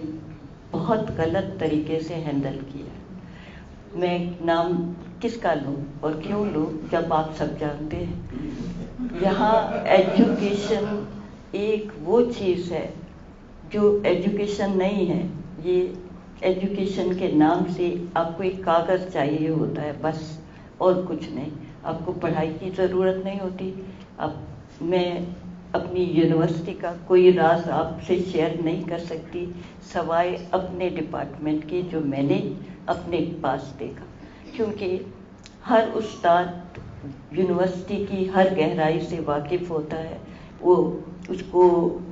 بہت غلط طریقے سے ہینڈل کیا. میں نام کس کا لوں اور کیوں لوں جب آپ سب جانتے ہیں. یہاں ایجوکیشن ایک وہ چیز ہے جو ایجوکیشن نہیں ہے. یہ ایجوکیشن کے نام سے آپ کو ایک کاغذ چاہیے ہوتا ہے بس، اور کچھ نہیں. آپ کو پڑھائی کی ضرورت نہیں ہوتی. अब मैं अपनी यूनिवर्सिटी का कोई राज आपसे शेयर नहीं कर सकती सवाए अपने डिपार्टमेंट के जो मैंने अपने पास देखा, क्योंकि हर उस्ताद यूनिवर्सिटी की हर गहराई से वाकिफ़ होता है, वो उसको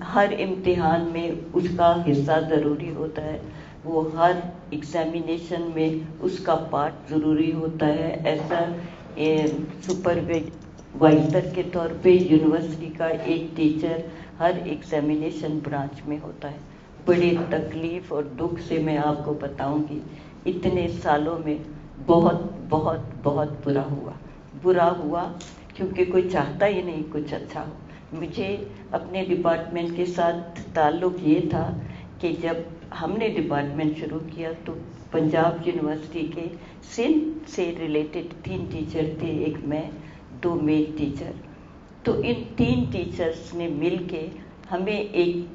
हर इम्तिहान में उसका हिस्सा ज़रूरी होता है, वो हर एग्जामिनेशन में उसका पार्ट ज़रूरी होता है। ऐसा सुपरवाइज़र के तौर पे यूनिवर्सिटी का एक टीचर हर एग्जामिनेशन ब्रांच में होता है। बड़े तकलीफ़ और दुख से मैं आपको बताऊंगी, इतने सालों में बहुत बहुत बहुत बुरा हुआ क्योंकि कोई चाहता ही नहीं कुछ अच्छा हो। मुझे अपने डिपार्टमेंट के साथ ताल्लुक़ ये था कि जब हमने डिपार्टमेंट शुरू किया तो पंजाब यूनिवर्सिटी के सिंध से रिलेटेड 3 टीचर थे, एक मैं, 2 मेल टीचर। तो इन 3 टीचर्स ने मिल के हमें एक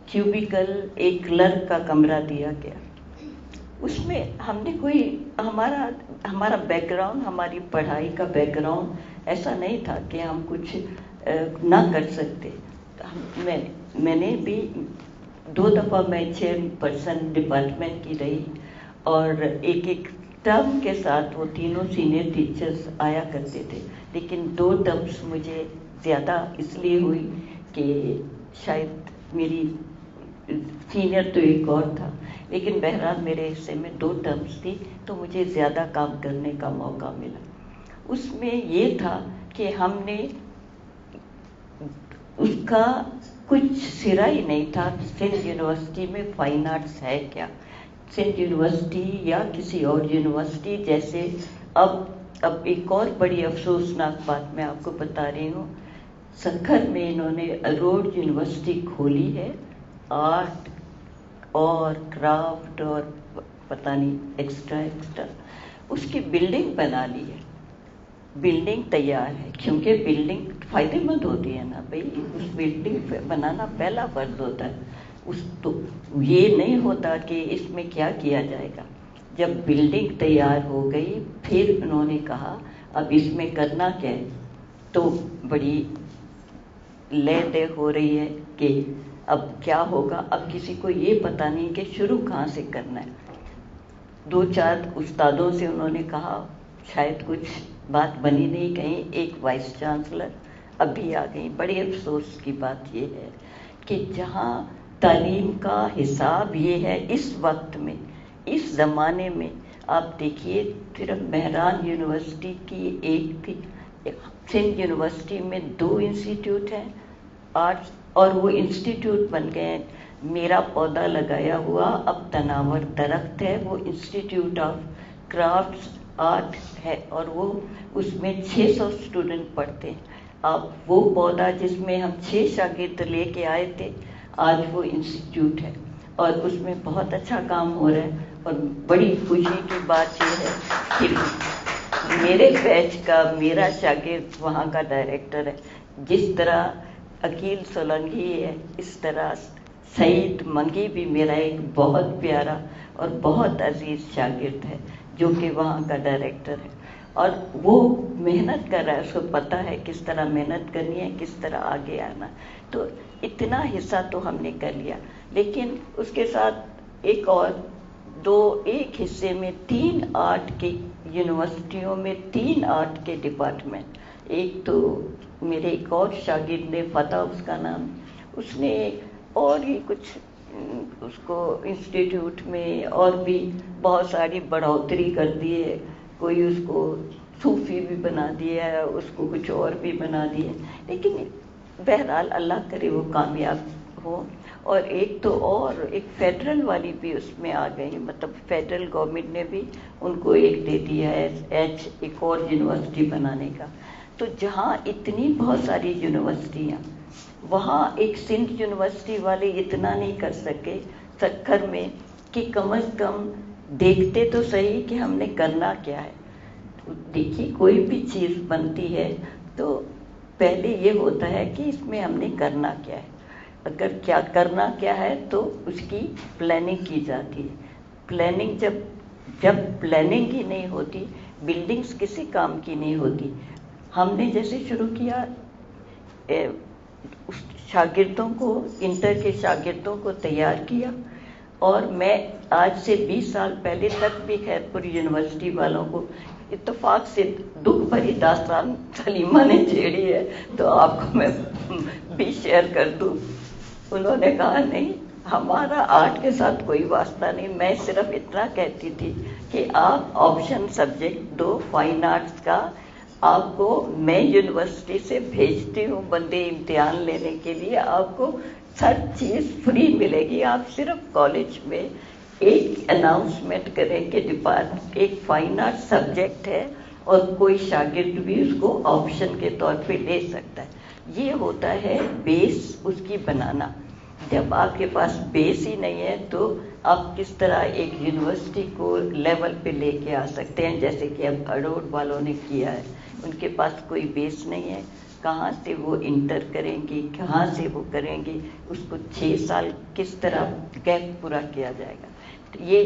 क्यूबिकल, एक क्लर्क का कमरा दिया गया। उसमें हमने कोई हमारा बैकग्राउंड, हमारी पढ़ाई का बैकग्राउंड ऐसा नहीं था कि हम कुछ ना कर सकते। मैंने भी 2 दफ़ा मैं चेयरपर्सन डिपार्टमेंट की रही और एक टर्म के साथ वो तीनों सीनियर टीचर्स आया करते थे, लेकिन 2 टर्म्स मुझे ज़्यादा इसलिए हुई कि शायद मेरी सीनियर तो एक और था, लेकिन बहरहाल मेरे हिस्से में 2 टर्म्स थी तो मुझे ज़्यादा काम करने का मौका मिला। उसमें ये था कि हमने उसका कुछ सिरा ही नहीं था सिंध यूनिवर्सिटी में फाइन आर्ट्स है क्या। सिंध यूनिवर्सिटी या किसी और यूनिवर्सिटी जैसे अब एक और बड़ी अफसोसनाक बात मैं आपको बता रही हूँ, सक्खर में इन्होंने अरोड़ यूनिवर्सिटी खोली है, आर्ट और क्राफ्ट और पता नहीं एक्स्ट्रा उसकी बिल्डिंग बना ली है, बिल्डिंग तैयार है, क्योंकि बिल्डिंग फायदेमंद होती है ना भाई, उस बिल्डिंग बनाना पहला फर्ज होता है। तो ये नहीं होता कि इसमें क्या किया जाएगा। जब बिल्डिंग तैयार हो गई फिर उन्होंने कहा अब इसमें करना क्या है, तो बड़ी ले हो रही है कि अब क्या होगा। अब किसी को ये पता नहीं कि शुरू कहाँ से करना है। 2-4 उस्तादों से उन्होंने कहा, शायद कुछ बात बनी नहीं, कहीं एक वाइस चांसलर अभी आ गई। बड़ी अफसोस की बात ये है कि जहाँ तालीम का हिसाब ये है इस वक्त में, इस ज़माने में, आप देखिए सिर्फ मेहरान यूनिवर्सिटी की एक थी, सिंध यूनिवर्सिटी में 2 इंस्टीट्यूट हैं आर्ट्स, और वो इंस्टीट्यूट बन गए। मेरा पौधा लगाया हुआ अब तनावर दरख्त है, वो इंस्टीट्यूट ऑफ क्राफ्ट्स आर्ट है, और वो उसमें 600 स्टूडेंट पढ़ते हैं। अब वो पौधा जिसमें हम 6 शागिर्द लेके आए थे, आज वो इंस्टीट्यूट है और उसमें बहुत अच्छा काम हो रहा है। और बड़ी खुशी की बात ये है कि मेरे बैच का मेरा शागिर्द वहाँ का डायरेक्टर है। जिस तरह अकील सोलंकी है, इस तरह सईद मंगी भी मेरा एक बहुत प्यारा और बहुत अजीज शागिर्द है, जो कि वहाँ का डायरेक्टर है। और वो मेहनत कर रहा है, उसको पता है किस तरह मेहनत करनी है, किस तरह आगे आना। तो इतना हिस्सा तो हमने कर लिया, लेकिन उसके साथ एक हिस्से में 3 आर्ट के यूनिवर्सिटियों में 3 आर्ट के डिपार्टमेंट। एक तो मेरे एक और शागिर्द ने, फतेह उसका नाम, उसने और ही कुछ उसको इंस्टीट्यूट में और भी बहुत सारी बढ़ोतरी कर दी है। कोई उसको सूफी भी बना दिया है, उसको कुछ और भी बना दिया, लेकिन बहरहाल अल्लाह करे वो कामयाब हो। और एक फेडरल वाली भी उसमें आ गई, मतलब फेडरल गवर्नमेंट ने भी उनको एक दे दिया है एक और यूनिवर्सिटी बनाने का। तो जहाँ इतनी बहुत सारी यूनिवर्सिटियाँ, वहाँ एक सिंध यूनिवर्सिटी वाले इतना नहीं कर सके सक्खर में कि कम से कम देखते तो सही कि हमने करना क्या है। देखिए कोई भी चीज़ बनती है तो पहले ये होता है कि इसमें हमने करना क्या है। अगर क्या करना क्या है तो उसकी प्लानिंग की जाती है। प्लानिंग जब प्लानिंग ही नहीं होती, बिल्डिंग्स किसी काम की नहीं होती। हमने जैसे शुरू किया शागिर्दों को, इंटर के शागिर्दों को तैयार किया। और मैं आज से 20 साल पहले तक भी खैरपुर यूनिवर्सिटी वालों को इत्तेफाक से दुख भरी दास्तान सलीमा ने छेड़ी है तो आपको मैं भी शेयर कर दूं। उन्होंने कहा नहीं, हमारा आर्ट के साथ कोई वास्ता नहीं, मैं सिर्फ इतना कहती थी कि आप ऑप्शन सब्जेक्ट दो फाइन आर्ट्स का, आपको मैं यूनिवर्सिटी से भेजती हूँ बंदे इम्तिहान लेने के लिए, आपको हर चीज़ फ्री मिलेगी, आप सिर्फ कॉलेज में एक अनाउंसमेंट करें कि डिपार्टमेंट एक फाइन आर्ट सब्जेक्ट है और कोई शागिर्द भी उसको ऑप्शन के तौर पे ले सकता है। ये होता है बेस उसकी बनाना। जब आपके पास बेस ही नहीं है तो आप किस तरह एक यूनिवर्सिटी को लेवल पे लेके आ सकते हैं, जैसे कि अब अडोड वालों ने किया है। उनके पास कोई बेस नहीं है, कहाँ से वो इंटर करेंगे, कहाँ से वो करेंगे, उसको 6 साल किस तरह गैप पूरा किया जाएगा। तो ये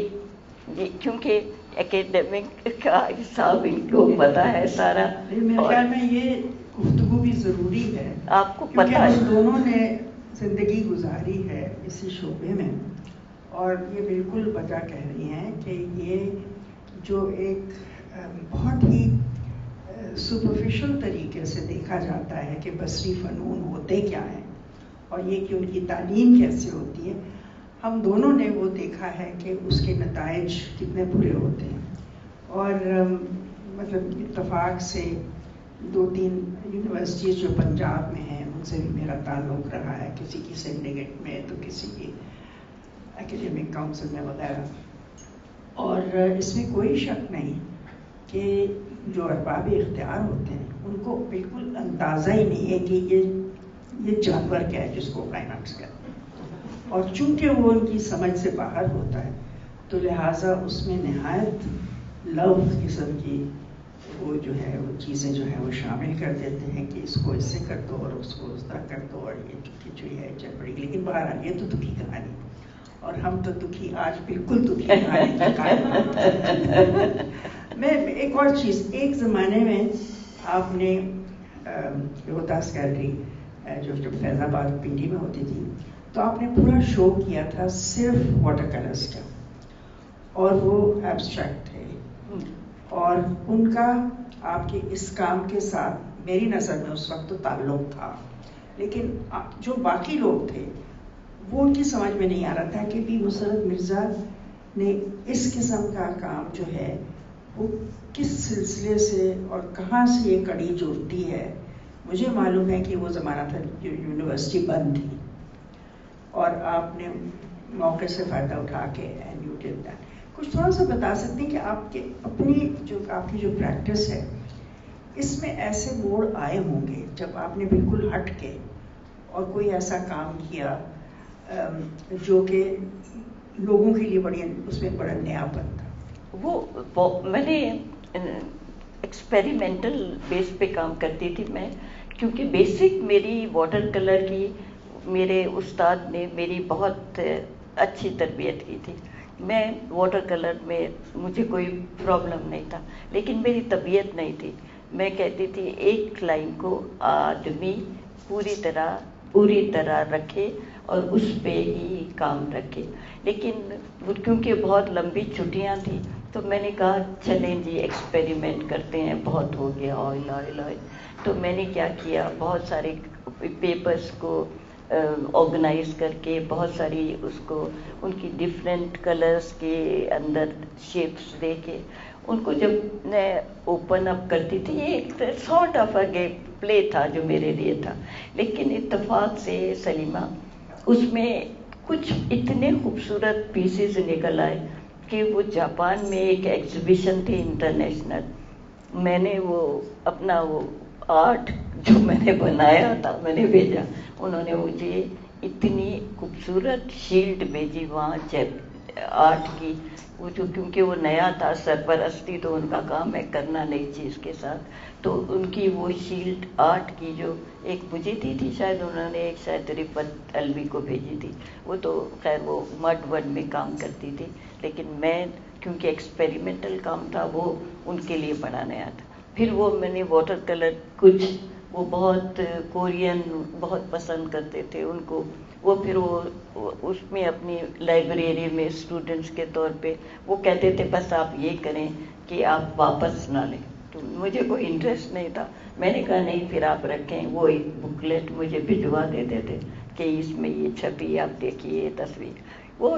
क्योंकि एकेडमिक का हिसाब इनको पता है सारा। मेरे ख्याल में ये गुफ्तगू भी ज़रूरी है, आपको पता है, हम दोनों ने ज़िंदगी गुजारी है इसी शोबे में, और ये बिल्कुल वजह कह रही हैं कि ये जो एक बहुत ही सुपरफिशियल तरीके से देखा जाता है कि बसरी फ़नून होते क्या हैं और ये कि उनकी तालीम कैसे होती है, हम दोनों ने वो देखा है कि उसके नताइज कितने बुरे होते हैं। और मतलब इत्तफाक से 2-3 यूनिवर्सिटीज़ जो पंजाब में हैं उनसे भी मेरा ताल्लुक़ रहा है, किसी की सिंडिकेट में तो किसी की एकेडमिक काउंसिल में वगैरह। और इसमें कोई शक नहीं कि जो अरबाब इख्तियार होते हैं उनको बिल्कुल अंदाज़ा ही नहीं है कि ये जानवर क्या है जिसको फाइन आर्ट्स कहते हैं, और चूंकि वो उनकी समझ से बाहर होता है तो लिहाजा उसमें नहायत लव किस्म की वो जो है वो चीज़ें जो है वो शामिल कर देते हैं कि इसको इससे कर दो और उसको उस तरह कर दो, और ये जो है चल पड़ेगी। लेकिन बहरहाल ये तो दुखी कहानी, और हम तो दुखी, आज बिल्कुल दुखी कहानी की कहानी। मैं एक और चीज़, एक ज़माने में आपने रोहतास गैलरी जो फैज़ाबाद पिंडी में होती थी, तो आपने पूरा शो किया था सिर्फ वाटर कलर्स का, और वो एब्स्ट्रैक्ट थे, और उनका आपके इस काम के साथ मेरी नज़र में उस वक्त तो ताल्लुक़ था, लेकिन जो बाकी लोग थे वो उनकी समझ में नहीं आ रहा था कि भी मुसरत मिर्ज़ा ने इस किस्म का काम जो है वो किस सिलसिले से और कहाँ से ये कड़ी जुड़ती है। मुझे मालूम है कि वो ज़माना था जो यूनिवर्सिटी बंद थी, और आपने मौके से फ़ायदा उठा के एंड यू डिड दैट। कुछ थोड़ा सा बता सकते हैं कि आपके आपकी जो प्रैक्टिस है इसमें ऐसे मोड़ आए होंगे जब आपने बिल्कुल हट के और कोई ऐसा काम किया जो कि लोगों के लिए उसमें बड़ा नयापन था। वो मैंने एक्सपेरिमेंटल बेस पे काम करती थी मैं, क्योंकि बेसिक मेरी वाटर कलर की मेरे उस्ताद ने मेरी बहुत अच्छी तरबियत की थी। मैं वाटर कलर में मुझे कोई प्रॉब्लम नहीं था, लेकिन मेरी तबीयत नहीं थी। मैं कहती थी एक लाइन को आदमी पूरी तरह रखे और उस पे ही काम रखे। लेकिन क्योंकि बहुत लंबी छुट्टियां थी तो मैंने कहा चलें जी एक्सपेरिमेंट करते हैं, बहुत हो गया ऑयल। तो मैंने क्या किया, बहुत सारे पेपर्स को ऑर्गेनाइज करके, बहुत सारी उसको उनकी डिफरेंट कलर्स के अंदर शेप्स देके उनको जब मैं ओपन अप करती थी, ये एक sort of a game play था जो मेरे लिए था। लेकिन इत्तेफाक से सलीमा उसमें कुछ इतने खूबसूरत पीसेस निकल आए कि वो जापान में एक एग्जीबिशन थी इंटरनेशनल, मैंने वो अपना वो आर्ट जो मैंने बनाया था मैंने भेजा, उन्होंने मुझे इतनी खूबसूरत शील्ड भेजी वहाँ आर्ट की, वो जो क्योंकि वो नया था, सरपरस्ती तो उनका काम है करना नई चीज़ के साथ, तो उनकी वो शील्ड आर्ट की जो एक मुझे दी थी, शायद उन्होंने एक शायद रिफत अलवी को भेजी थी। वो तो खैर वो मड वड में काम करती थी, लेकिन मैं क्योंकि एक्सपेरिमेंटल काम था वो उनके लिए बड़ा नया था। फिर वो मैंने वाटर कलर कुछ وہ بہت کورین بہت پسند کرتے تھے ان کو. وہ پھر وہ اس میں اپنی لائبریری میں اسٹوڈنٹس کے طور پہ وہ کہتے تھے بس آپ یہ کریں کہ آپ واپس نہ لیں. تو مجھے کوئی انٹرسٹ نہیں تھا. میں نے کہا نہیں پھر آپ رکھیں. وہ ایک بکلیٹ مجھے بھجوا دیتے تھے کہ اس میں یہ چھپی آپ دیکھیے یہ تصویر. وہ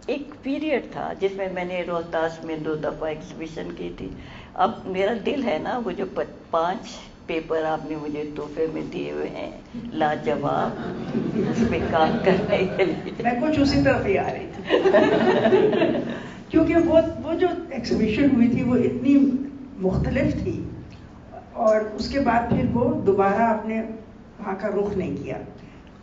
ایک پیریڈ تھا جس میں نے روہتاس میں 2 دفعہ ایگزیبیشن کی تھی. اب میرا دل ہے نا وہ جو 5 پیپر آپ نے مجھے تحفے میں دیے ہوئے ہیں لاجواب اس پہ کام کرنے کے لیے. میں کچھ اسی طرف ہی آ رہی تھی کیونکہ وہ جو ایگزیبیشن ہوئی تھی وہ اتنی مختلف تھی اور اس کے بعد پھر وہ دوبارہ آپ نے وہاں کا رخ نہیں کیا.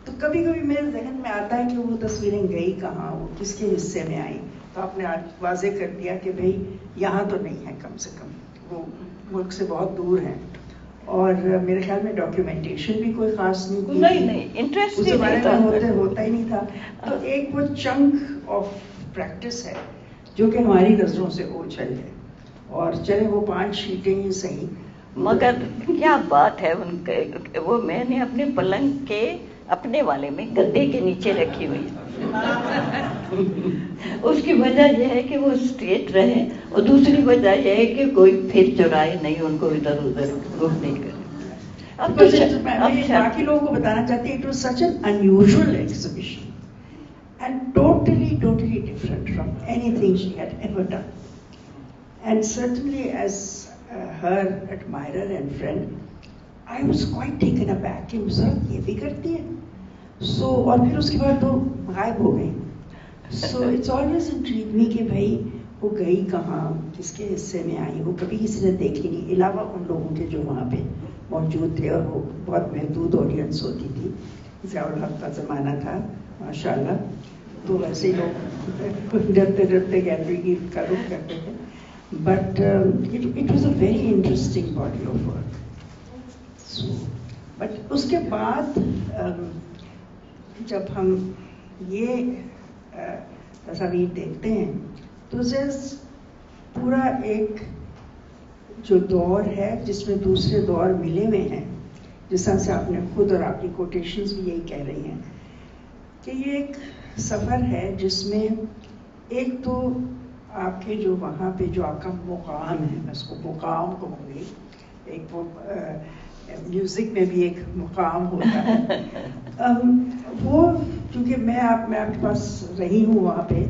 تو کبھی کبھی میرے ذہن میں آتا ہے کہ وہ تصویریں گئی کہاں, وہ کس کے حصے میں آئیں. تو آپ نے آج واضح کر دیا کہ بھئی یہاں تو نہیں ہے, کم سے کم وہ ملک سے بہت دور ہیں. اور میرے خیال میں ڈاکیومنٹیشن بھی کوئی خاص نہیں انٹرسٹ اس بارے میں ہوتا ہی نہیں تھا. تو ایک وہ چنک آف پریکٹس ہے جو کہ ہماری نظروں سے اوجھل ہے. اور چلے وہ 5 شیٹیں ہی صحیح, مگر کیا بات ہے ان کے, وہ میں نے اپنے پلنگ کے اپنے والے میں گدے کے نیچے رکھی ہوئی. اس کی وجہ یہ ہے کہ وہ اسٹریٹ رہے اور دوسری وجہ یہ ہے کہ کوئی پھر چرائے نہیں ان کو, ادھر ادھر گم نہیں کرے. اب باقی لوگوں کو بتانا چاہتی ہوں, it was such an unusual exhibition and totally different from any thing she had ever done. And certainly as her admirer and friend, I was quite taken aback کہ مسرت یہ بھی کرتی ہے. So اور پھر اس کے بعد وہ غائب ہو گئی. So it's always intrigued me کہ بھائی وہ گئی کہاں, کس کے حصے میں آئی. وہ کبھی کسی نے دیکھی نہیں علاوہ ان لوگوں کے جو وہاں پہ موجود تھے, اور وہ بہت محدود آڈینس ہوتی تھی. ضیاء الحق کا زمانہ تھا ماشاء اللہ, تو ویسے ہی لوگ ڈرتے گیلری کی کا رخ کرتے تھے. But it was a very interesting body of work. So, but اس کے بعد جب ہم یہ تصاویر دیکھتے ہیں تو پورا ایک جو دور ہے جس میں دوسرے دور ملے ہوئے ہیں, جس طرح سے آپ نے خود اور آپ کی کوٹیشنز بھی یہی کہہ رہی ہیں کہ یہ ایک سفر ہے جس میں ایک تو آپ کے جو وہاں پہ جو آپ کا مقام ہے, میں اس کو مقام کہوں گی, ایک وہ میوزک میں بھی ایک مقام ہوتا ہے. وہ کیونکہ میں آپ کے پاس رہی ہوں وہاں پہ,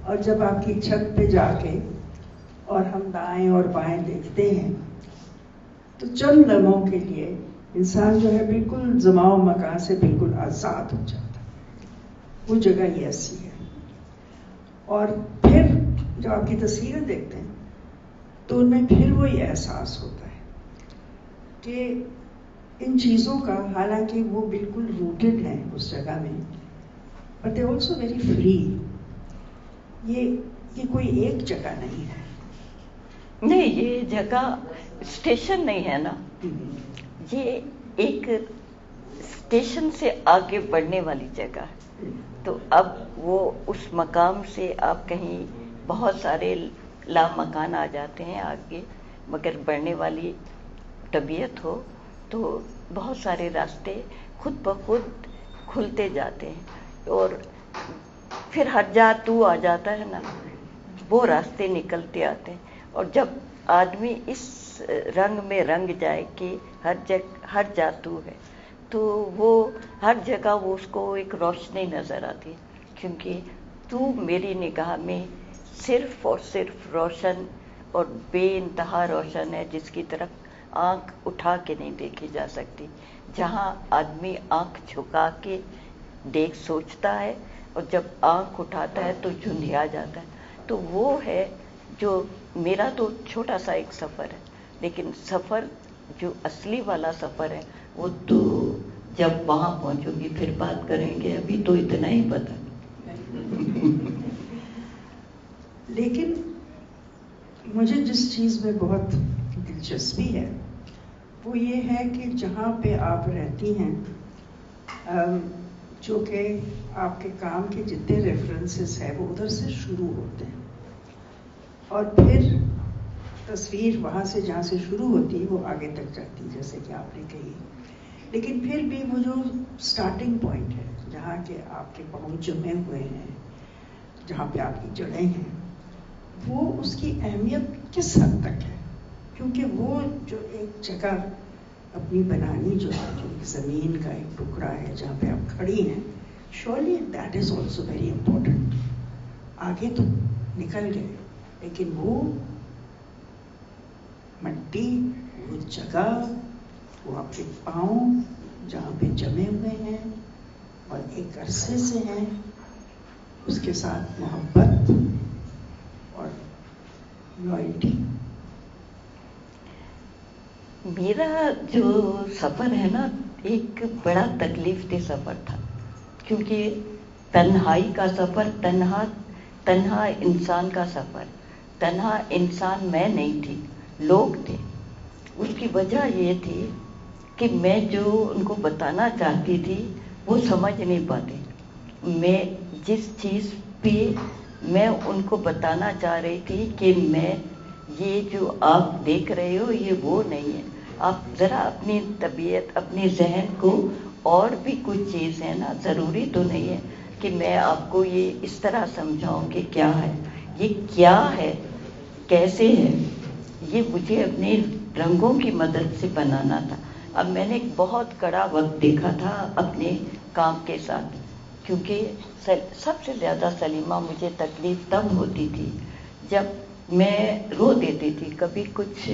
اور جب آپ کی چھت پہ جا کے اور ہم دائیں اور بائیں دیکھتے ہیں تو چند لمحوں کے لیے انسان جو ہے بالکل زمان و مکان سے بالکل آزاد ہو جاتا ہے. وہ جگہ ہی ایسی ہے. اور پھر جب آپ کی تصویریں دیکھتے ہیں تو ان میں پھر وہی احساس ہوتا ہے کہ ان چیزوں کا, حالانکہ وہ بالکل روٹڈ ہیں اس جگہ میں, but they also very free. یہ کوئی ایک جگہ نہیں ہے. نہیں, یہ جگہ اسٹیشن نہیں ہے نا, یہ ایک اسٹیشن سے آگے بڑھنے والی جگہ ہے. تو اب وہ اس مقام سے آپ کہیں بہت سارے لامکان آ جاتے ہیں آگے, مگر بڑھنے والی طبیعت ہو تو بہت سارے راستے خود بخود کھلتے جاتے ہیں, اور پھر ہر جا تو آ جاتا ہے نا, وہ راستے نکلتے آتے ہیں. اور جب آدمی اس رنگ میں رنگ جائے کہ ہر جا تو ہے, تو وہ ہر جگہ وہ اس کو ایک روشنی نظر آتی ہے, کیونکہ تو میری نگاہ میں صرف اور صرف روشن اور بے انتہا روشن ہے, جس کی طرف آنکھ اٹھا کے نہیں دیکھی جا سکتی. جہاں آدمی آنکھ جھکا کے سوچتا ہے اور جب آنکھ اٹھاتا ہے تو جھنجھلا جاتا ہے. تو وہ ہے جو میرا تو چھوٹا سا ایک سفر ہے, لیکن سفر جو اصلی والا سفر ہے وہ تو جب وہاں پہنچوں گی پھر بات کریں گے, ابھی تو اتنا ہی پتا. لیکن مجھے جس چیز میں بہت دلچسپی ہے وہ یہ ہے کہ جہاں پہ آپ رہتی ہیں, جو کہ آپ کے کام کے جتنے ریفرنسز ہیں وہ ادھر سے شروع ہوتے ہیں, اور پھر تصویر وہاں سے جہاں سے شروع ہوتی ہے وہ آگے تک جاتی, جیسے کہ آپ نے کہی लेकिन फिर भी वो जो स्टार्टिंग पॉइंट है, जहाँ के आपके पाँव जमे हुए हैं, जहाँ पे आपकी जड़ें हैं, वो उसकी अहमियत किस हद तक है? क्योंकि वो जो एक जगह अपनी बनानी जो है, जो एक ज़मीन का एक टुकड़ा है जहाँ पे आप खड़ी हैं, surely that is also very important. आगे तो निकल गए, लेकिन वो मिट्टी, वो जगह, वो आपके पाँव जहाँ पे जमे हुए हैं और एक अरसे से हैं, उसके साथ मोहब्बत और लॉयल्टी. मेरा जो सफ़र है ना, एक बड़ा तकलीफ दे सफ़र था, क्योंकि तन्हाई का सफ़र, तन्हा इंसान का सफ़र. तन्हा इंसान मैं नहीं थी, लोग थे. उसकी वजह ये थी कि मैं जो उनको बताना चाहती थी वो समझ नहीं पाते. मैं जिस चीज़ पे मैं उनको बताना चाह रही थी कि मैं, ये जो आप देख रहे हो ये वो नहीं है. आप ज़रा अपनी तबीयत, अपने जहन को, और भी कुछ चीज़ है ना, ज़रूरी तो नहीं है कि मैं आपको ये इस तरह समझाऊं कि क्या है, ये क्या है, कैसे है. ये मुझे अपने रंगों की मदद से बनाना था. अब मैंने एक बहुत कड़ा वक्त देखा था अपने काम के साथ, क्योंकि सबसे ज़्यादा सलीमा मुझे तकलीफ़ तब होती थी जब मैं रो देती थी. कभी कुछ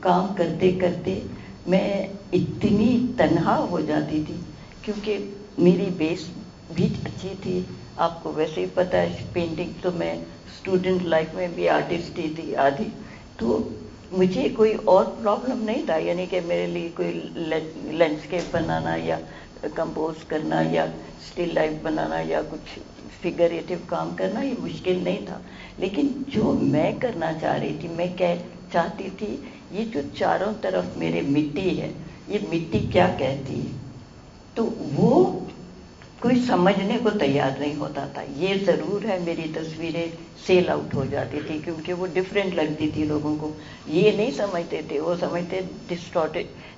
काम करते करते मैं इतनी तन्हा हो जाती थी, क्योंकि मेरी बेस भी अच्छी थी. आपको वैसे ही पता है, पेंटिंग तो मैं स्टूडेंट लाइफ में भी आर्टिस्ट ही थी आधी, तो मुझे कोई और प्रॉब्लम नहीं था. यानी कि मेरे लिए कोई लैंडस्केप बनाना या कंपोज करना या स्टिल लाइफ बनाना या कुछ फिगरेटिव काम करना ये मुश्किल नहीं था. लेकिन जो मैं करना चाह रही थी, मैं क्या चाहती थी, ये जो चारों तरफ मेरे मिट्टी है, ये मिट्टी क्या कहती है, तो वो कोई समझने को तैयार नहीं होता था. ये ज़रूर है, मेरी तस्वीरें सेल आउट हो जाती थी क्योंकि वो डिफरेंट लगती थी लोगों को. ये नहीं समझते थे, वो समझते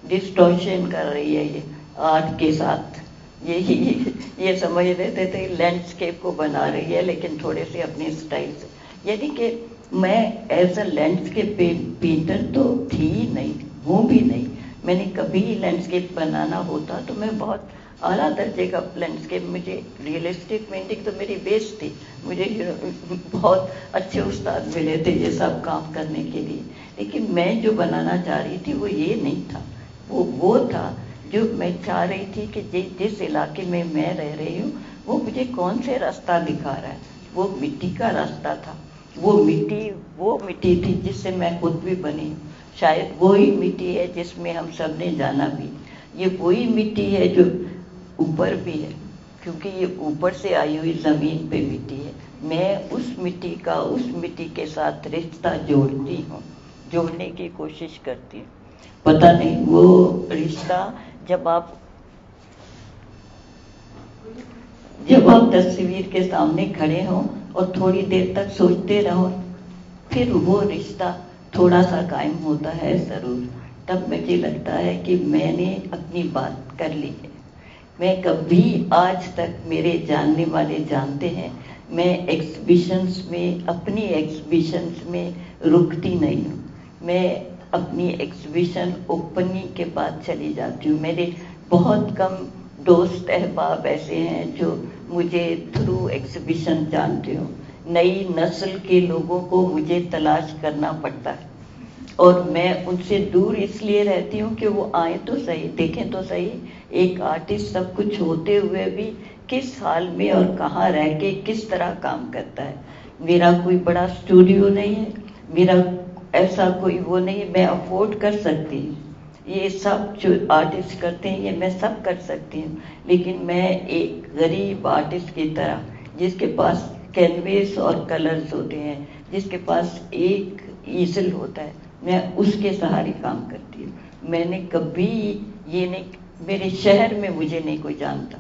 डिस्टॉर्शन कर रही है ये आर्ट के साथ. ये समझ लेते थे लैंडस्केप को बना रही है, लेकिन थोड़े से अपने स्टाइल से. यानी कि मैं एज अ लैंडस्केप पेंटर तो थी ही नहीं, हूँ भी नहीं. मैंने कभी लैंडस्केप बनाना होता तो मैं बहुत आला दर्जे का लैंडस्केप, मुझे रियलिस्टिक पेंटिंग तो मेरी बेस थी. मुझे बहुत अच्छे उस्ताद मिले थे ये सब काम करने के लिए. लेकिन मैं जो बनाना चाह रही थी वो ये नहीं था. वो था जो मैं चाह रही थी कि जिस इलाके में मैं रह रही हूँ वो मुझे कौन से रास्ता दिखा रहा है. वो मिट्टी का रास्ता था. वो मिट्टी थी जिससे मैं खुद भी बनी. शायद वही मिट्टी है जिसमें हम सब ने जाना भी. ये वही मिट्टी है जो ऊपर भी है, क्योंकि ये ऊपर से आई हुई ज़मीन पे मिट्टी है. मैं उस मिट्टी के साथ रिश्ता जोड़ती हूँ, जोड़ने की कोशिश करती हूँ. पता नहीं वो रिश्ता जब आप तस्वीर के सामने खड़े हों और थोड़ी देर तक सोचते रहो, फिर वो रिश्ता थोड़ा सा कायम होता है ज़रूर. तब मुझे लगता है कि मैंने अपनी बात कर ली है. मैं कभी आज तक, मेरे जानने वाले जानते हैं, मैं अपनी एग्जीबिशंस में रुकती नहीं हूँ. मैं अपनी एग्जीबिशन ओपनिंग के बाद चली जाती हूँ. मेरे बहुत कम दोस्त अहबाब ऐसे हैं जो मुझे थ्रू एग्जीबिशन जानते हो. नई नस्ल के लोगों को मुझे तलाश करना पड़ता है और मैं उनसे दूर इसलिए रहती हूँ कि वो आए तो सही, देखें तो सही. एक आर्टिस्ट सब कुछ होते हुए भी किस हाल में और कहाँ रह के किस तरह काम करता है. मेरा कोई बड़ा स्टूडियो नहीं है, मेरा ऐसा कोई वो नहीं है. मैं अफोर्ड कर सकती हूँ ये सब जो आर्टिस्ट करते हैं, ये मैं सब कर सकती हूँ. लेकिन मैं एक गरीब आर्टिस्ट की तरह, जिसके पास कैनवेस और कलर्स होते हैं, जिसके पास एक ईजल होता है, मैं उसके सहारे काम करती हूँ. मैंने कभी ये नहीं, मेरे शहर में मुझे नहीं कोई जानता,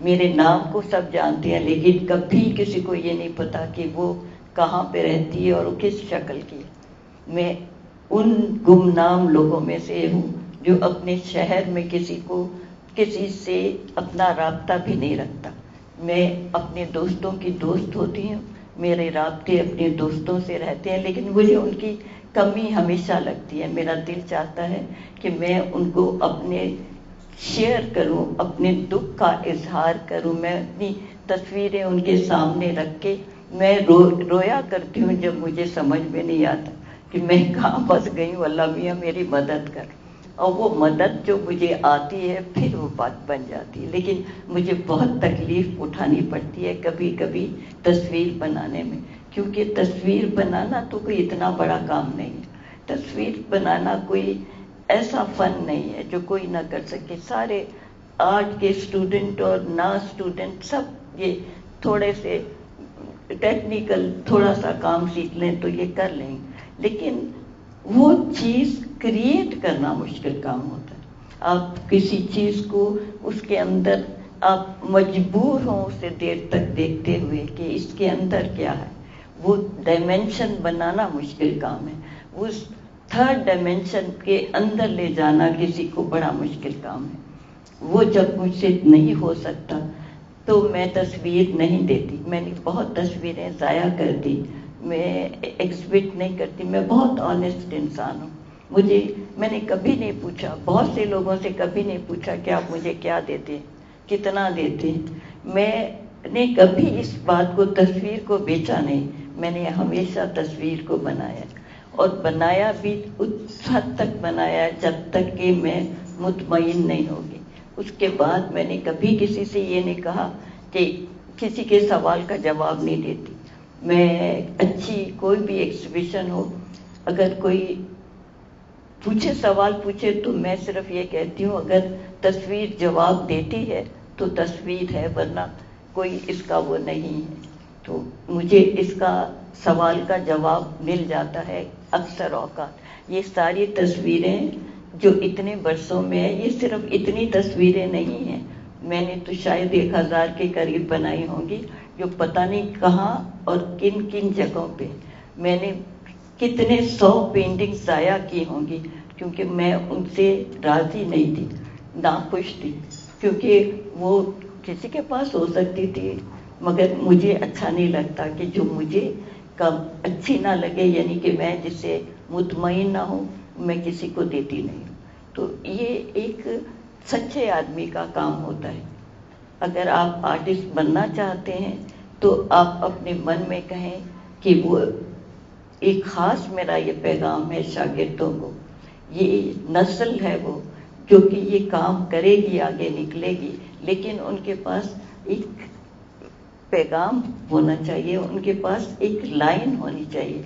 मेरे नाम को सब जानते हैं, लेकिन कभी किसी को ये नहीं पता कि वो कहाँ पे रहती है और वो किस शक्ल की है. मैं उन गुमनाम लोगों में से हूँ जो अपने शहर में किसी को किसी से अपना राब्ता भी नहीं रखता। मैं अपने दोस्तों की दोस्त होती हूँ, मेरे राब्ते अपने दोस्तों से रहते हैं, लेकिन मुझे उनकी कमी हमेशा लगती है। मेरा दिल चाहता है कि मैं उनको अपने शेयर करूं, अपने दुख का इजहार करूं। मैं अपनी तस्वीरें उनके सामने रख के मैं रोया करती हूँ जब मुझे समझ में नहीं आता कि मैं कहाँ फंस गई हूँ, अल्लाह मियाँ मेरी मदद कर। और वो मदद जो मुझे आती है फिर वो बात बन जाती है। लेकिन मुझे बहुत तकलीफ उठानी पड़ती है कभी कभी तस्वीर बनाने में, क्योंकि तस्वीर बनाना तो कोई इतना बड़ा काम नहीं है। तस्वीर बनाना कोई ऐसा फन नहीं है जो कोई ना कर सके। सारे आर्ट के स्टूडेंट और ना स्टूडेंट सब ये थोड़े से टेक्निकल थोड़ा सा काम सीख लें तो ये कर लेंगे, लेकिन वो चीज़ क्रिएट करना मुश्किल काम होता है। आप किसी चीज़ को उसके अंदर आप मजबूर हो उसे देर तक देखते हुए कि इसके अंदर क्या है, वो डायमेंशन बनाना मुश्किल काम है। उस थर्ड डायमेंशन के अंदर ले जाना किसी को बड़ा मुश्किल काम है। वो जब मुझसे नहीं हो सकता तो मैं तस्वीर नहीं देती। मैंने बहुत तस्वीरें ज़ाया कर दी, मैं एग्जिबिट नहीं करती। मैं बहुत ऑनेस्ट इंसान हूँ। मैंने कभी नहीं पूछा, बहुत से लोगों से कभी नहीं पूछा कि आप मुझे क्या देते हैं, कितना देते हैं। मैंने कभी इस बात को, तस्वीर को बेचा नहीं। मैंने हमेशा तस्वीर को बनाया, और बनाया भी उस हद तक बनाया जब तक कि मैं मुतमईन नहीं होगी। उसके बाद मैंने कभी किसी से ये नहीं कहा कि किसी के सवाल का जवाब नहीं देती। मैं अच्छी कोई भी एग्जीबिशन हो, अगर कोई पूछे, सवाल पूछे, तो मैं सिर्फ ये कहती हूँ अगर तस्वीर जवाब देती है तो तस्वीर है, वरना कोई इसका वो नहीं है। तो मुझे इसका सवाल का जवाब मिल जाता है अक्सर औकात। ये सारी तस्वीरें जो इतने बरसों में है, ये सिर्फ इतनी तस्वीरें नहीं हैं। मैंने तो शायद 1000 के करीब बनाई होंगी, जो पता नहीं कहाँ और किन किन जगहों पे। मैंने कितने 100 पेंटिंग्स ज़ाया की होंगी, क्योंकि मैं उनसे राज़ी नहीं थी, नाखुश थी, क्योंकि वो किसी के पास हो सकती थी, मगर मुझे अच्छा नहीं लगता कि जो मुझे कम अच्छी ना लगे, यानी कि मैं जिससे मुतमईन ना हूँ, मैं किसी को देती नहीं। तो ये एक सच्चे आदमी का काम होता है। अगर आप आर्टिस्ट बनना चाहते हैं तो आप अपने मन में कहें कि वो एक ख़ास मेरा ये पैगाम है शागिर्दों को, ये नस्ल है वो जो कि ये काम करेगी, आगे निकलेगी, लेकिन उनके पास एक पैगाम होना चाहिए, उनके पास एक लाइन होनी चाहिए।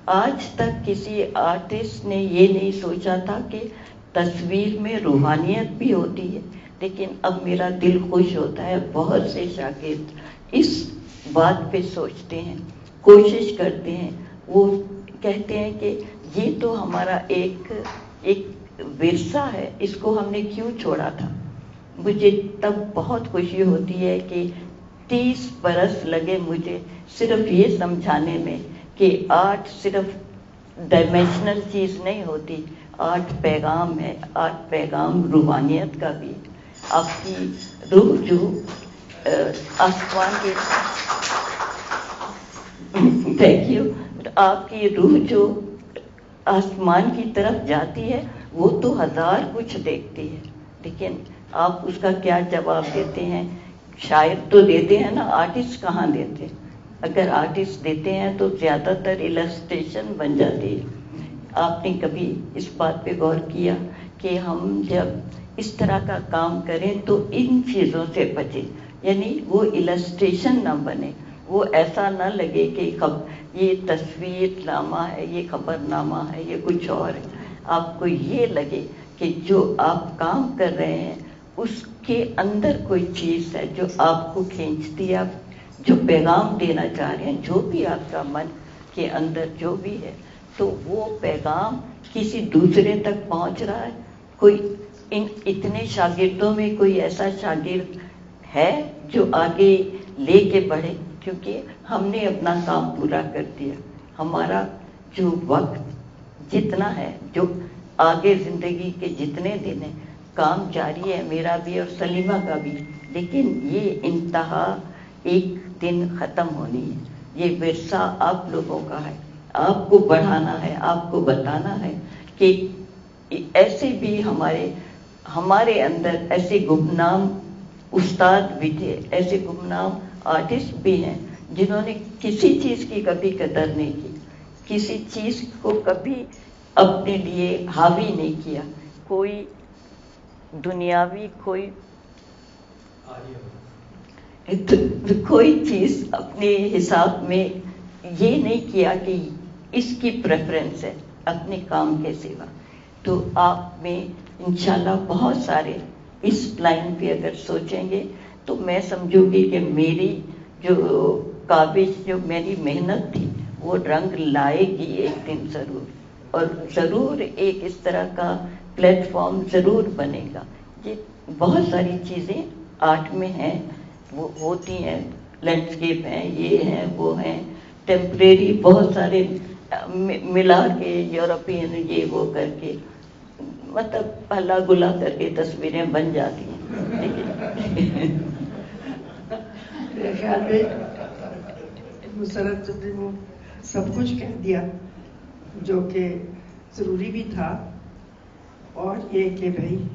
आज तक किसी आर्टिस्ट ने ये नहीं सोचा था कि तस्वीर में रूहानियत भी होती है, लेकिन अब मेरा दिल खुश होता है, बहुत से शागिर्द इस बात पे सोचते हैं, कोशिश करते हैं। वो कहते हैं कि ये तो हमारा एक विरसा है, इसको हमने क्यों छोड़ा था। मुझे तब बहुत खुशी होती है कि 30 बरस लगे मुझे सिर्फ ये समझाने में कि आर्ट सिर्फ डायमेंशनल चीज़ नहीं होती, आर्ट पैगाम है, आर्ट पैगाम रूहानियत का भी। आपकी रूह जो आसमान की थैंक यू, आपकी रूह जो आसमान की तरफ जाती है वो तो 1000 कुछ देखती है, लेकिन आप उसका क्या जवाब देते हैं? शायर तो देते हैं ना, आर्टिस्ट कहाँ देते? अगर आर्टिस्ट देते हैं तो ज़्यादातर इलस्ट्रेशन बन जाती है। आपने कभी इस बात पे गौर किया कि हम जब इस तरह का काम करें तो इन चीज़ों से बचें, यानी वो इलस्ट्रेशन ना बने, वो ऐसा ना लगे कि ये तस्वीर नामा है, ये खबरनामा है, ये कुछ और है। आपको ये लगे कि जो आप काम कर रहे हैं उसके अंदर कोई चीज़ है जो आपको खींचती है, आप जो पैगाम देना चाह रहे हैं, जो भी आपका मन के अंदर जो भी है, तो वो पैगाम किसी दूसरे तक पहुंच रहा है। कोई इतने शागिर्दों में कोई ऐसा शागिर्द है जो आगे लेके बढ़े? क्योंकि हमने अपना काम पूरा कर दिया। हमारा जो वक्त जितना है, जो आगे ज़िंदगी के जितने दिन हैं, काम जारी है, मेरा भी और सलीमा का भी, लेकिन ये इंतहा एक दिन ख़त्म होनी है। ये विरसा आप लोगों का है, आपको बढ़ाना है, आपको बताना है कि ऐसे भी हमारे अंदर ऐसे गुमनाम उस्ताद भी थे, ऐसे गुमनाम आर्टिस्ट भी हैं जिन्होंने किसी चीज़ की कभी कदर नहीं की, किसी चीज़ को कभी अपने लिए हावी नहीं किया, कोई दुनियावी कोई चीज़ अपने हिसाब में ये नहीं किया कि इसकी प्रेफरेंस है अपने काम के सिवा। तो आप में इंशाल्लाह बहुत सारे इस लाइन पे अगर सोचेंगे तो मैं समझूंगी कि मेरी जो काबिज, जो मेरी मेहनत थी वो रंग लाएगी एक दिन ज़रूर, और ज़रूर एक इस तरह का प्लेटफॉर्म ज़रूर बनेगा। ये बहुत सारी चीज़ें आर्ट में हैं, वो होती हैं, लैंडस्केप हैं, ये हैं, वो हैं, टेम्परेरी बहुत सारे मिला के यूरोपियन ये वो करके, मतलब हल्ला गुला करके तस्वीरें बन जाती हैं। लेकिन मेरे ख्याल में मुसरत ने वो सब कुछ कह दिया जो कि ज़रूरी भी था, और ये कि भाई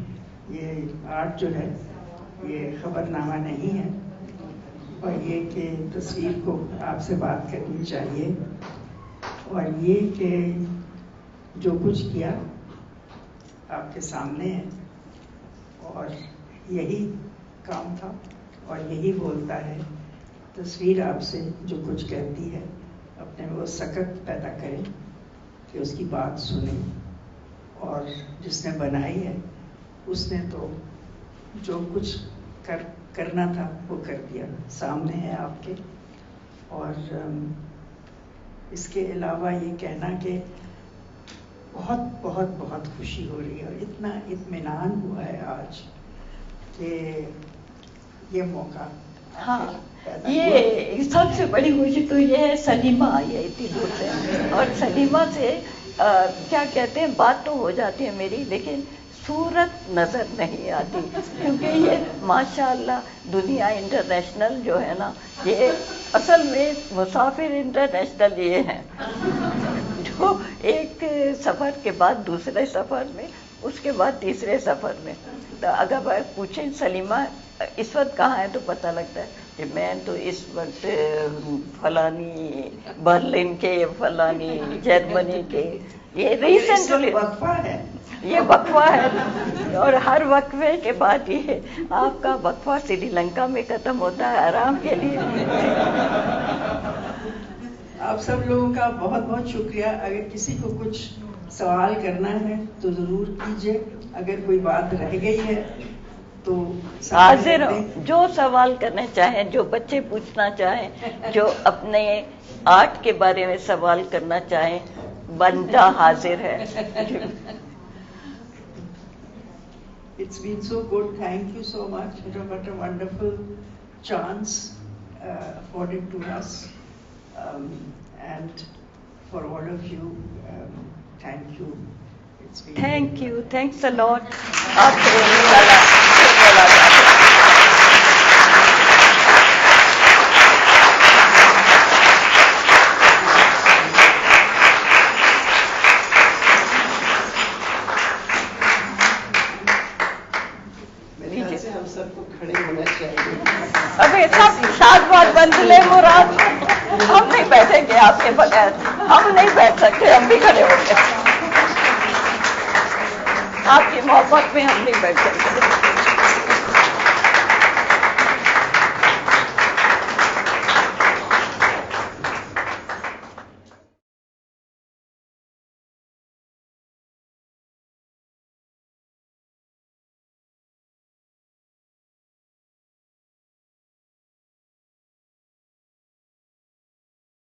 ये आर्ट जो है ये खबरनामा नहीं है, और ये कि तस्वीर को आपसे बात करनी चाहिए, और ये कि जो कुछ किया आपके सामने है, और यही काम था और यही बोलता है। तस्वीर आपसे जो कुछ कहती है, अपने वो सकत पैदा करें कि उसकी बात सुने, और जिसने बनाई है उसने तो जो कुछ करना था वो कर दिया, सामने है आपके। और इसके अलावा ये कहना कि बहुत बहुत बहुत खुशी हो रही है, और इतना इत्मीनान हुआ है आज कि ये मौका। हाँ, ये सबसे बड़ी खुशी तो ये है, सलीमा आई है इतनी दूर से, और सलीमा से क्या कहते हैं, बात तो हो जाती है मेरी, लेकिन सूरत नज़र नहीं आती, क्योंकि ये माशाअल्लाह दुनिया इंटरनेशनल जो है ना, ये असल में मुसाफिर इंटरनेशनल ये हैं, जो एक सफ़र के बाद दूसरे सफ़र में, उसके बाद तीसरे सफ़र में। तो अगर मैं पूछें सलीमा इस वक्त कहाँ है, तो पता लगता है कि मैं तो इस वक्त फलानी बर्लिन के, फलानी जर्मनी के, ये रिसेंटली वक्फा है, ये वक्फा है, और हर वक्फे के बाद ये आपका वक्फा श्रीलंका में खत्म होता है आराम के लिए। आप सब लोगों का बहुत बहुत शुक्रिया। अगर किसी को कुछ सवाल करना है तो ज़रूर कीजिए, अगर कोई बात रह गई है तो हाजिर हो, जो सवाल करने चाहें, जो बच्चे पूछना चाहें, जो अपने आर्ट के बारे में सवाल करना चाहें, बंदा हाजिर है। It's been so good. Thank you so much. What a wonderful chance afforded to us. And for all of you, thank you. It's been Thank you. Thanks a lot. हम सबको खड़े होना चाहिए। अबे सब शाद बंद ले मुराद, हम नहीं बैठेंगे आपके बगैर, हम नहीं बैठ सकते, हम भी खड़े होंगे, आपकी मोहब्बत में हम नहीं बैठ सकते।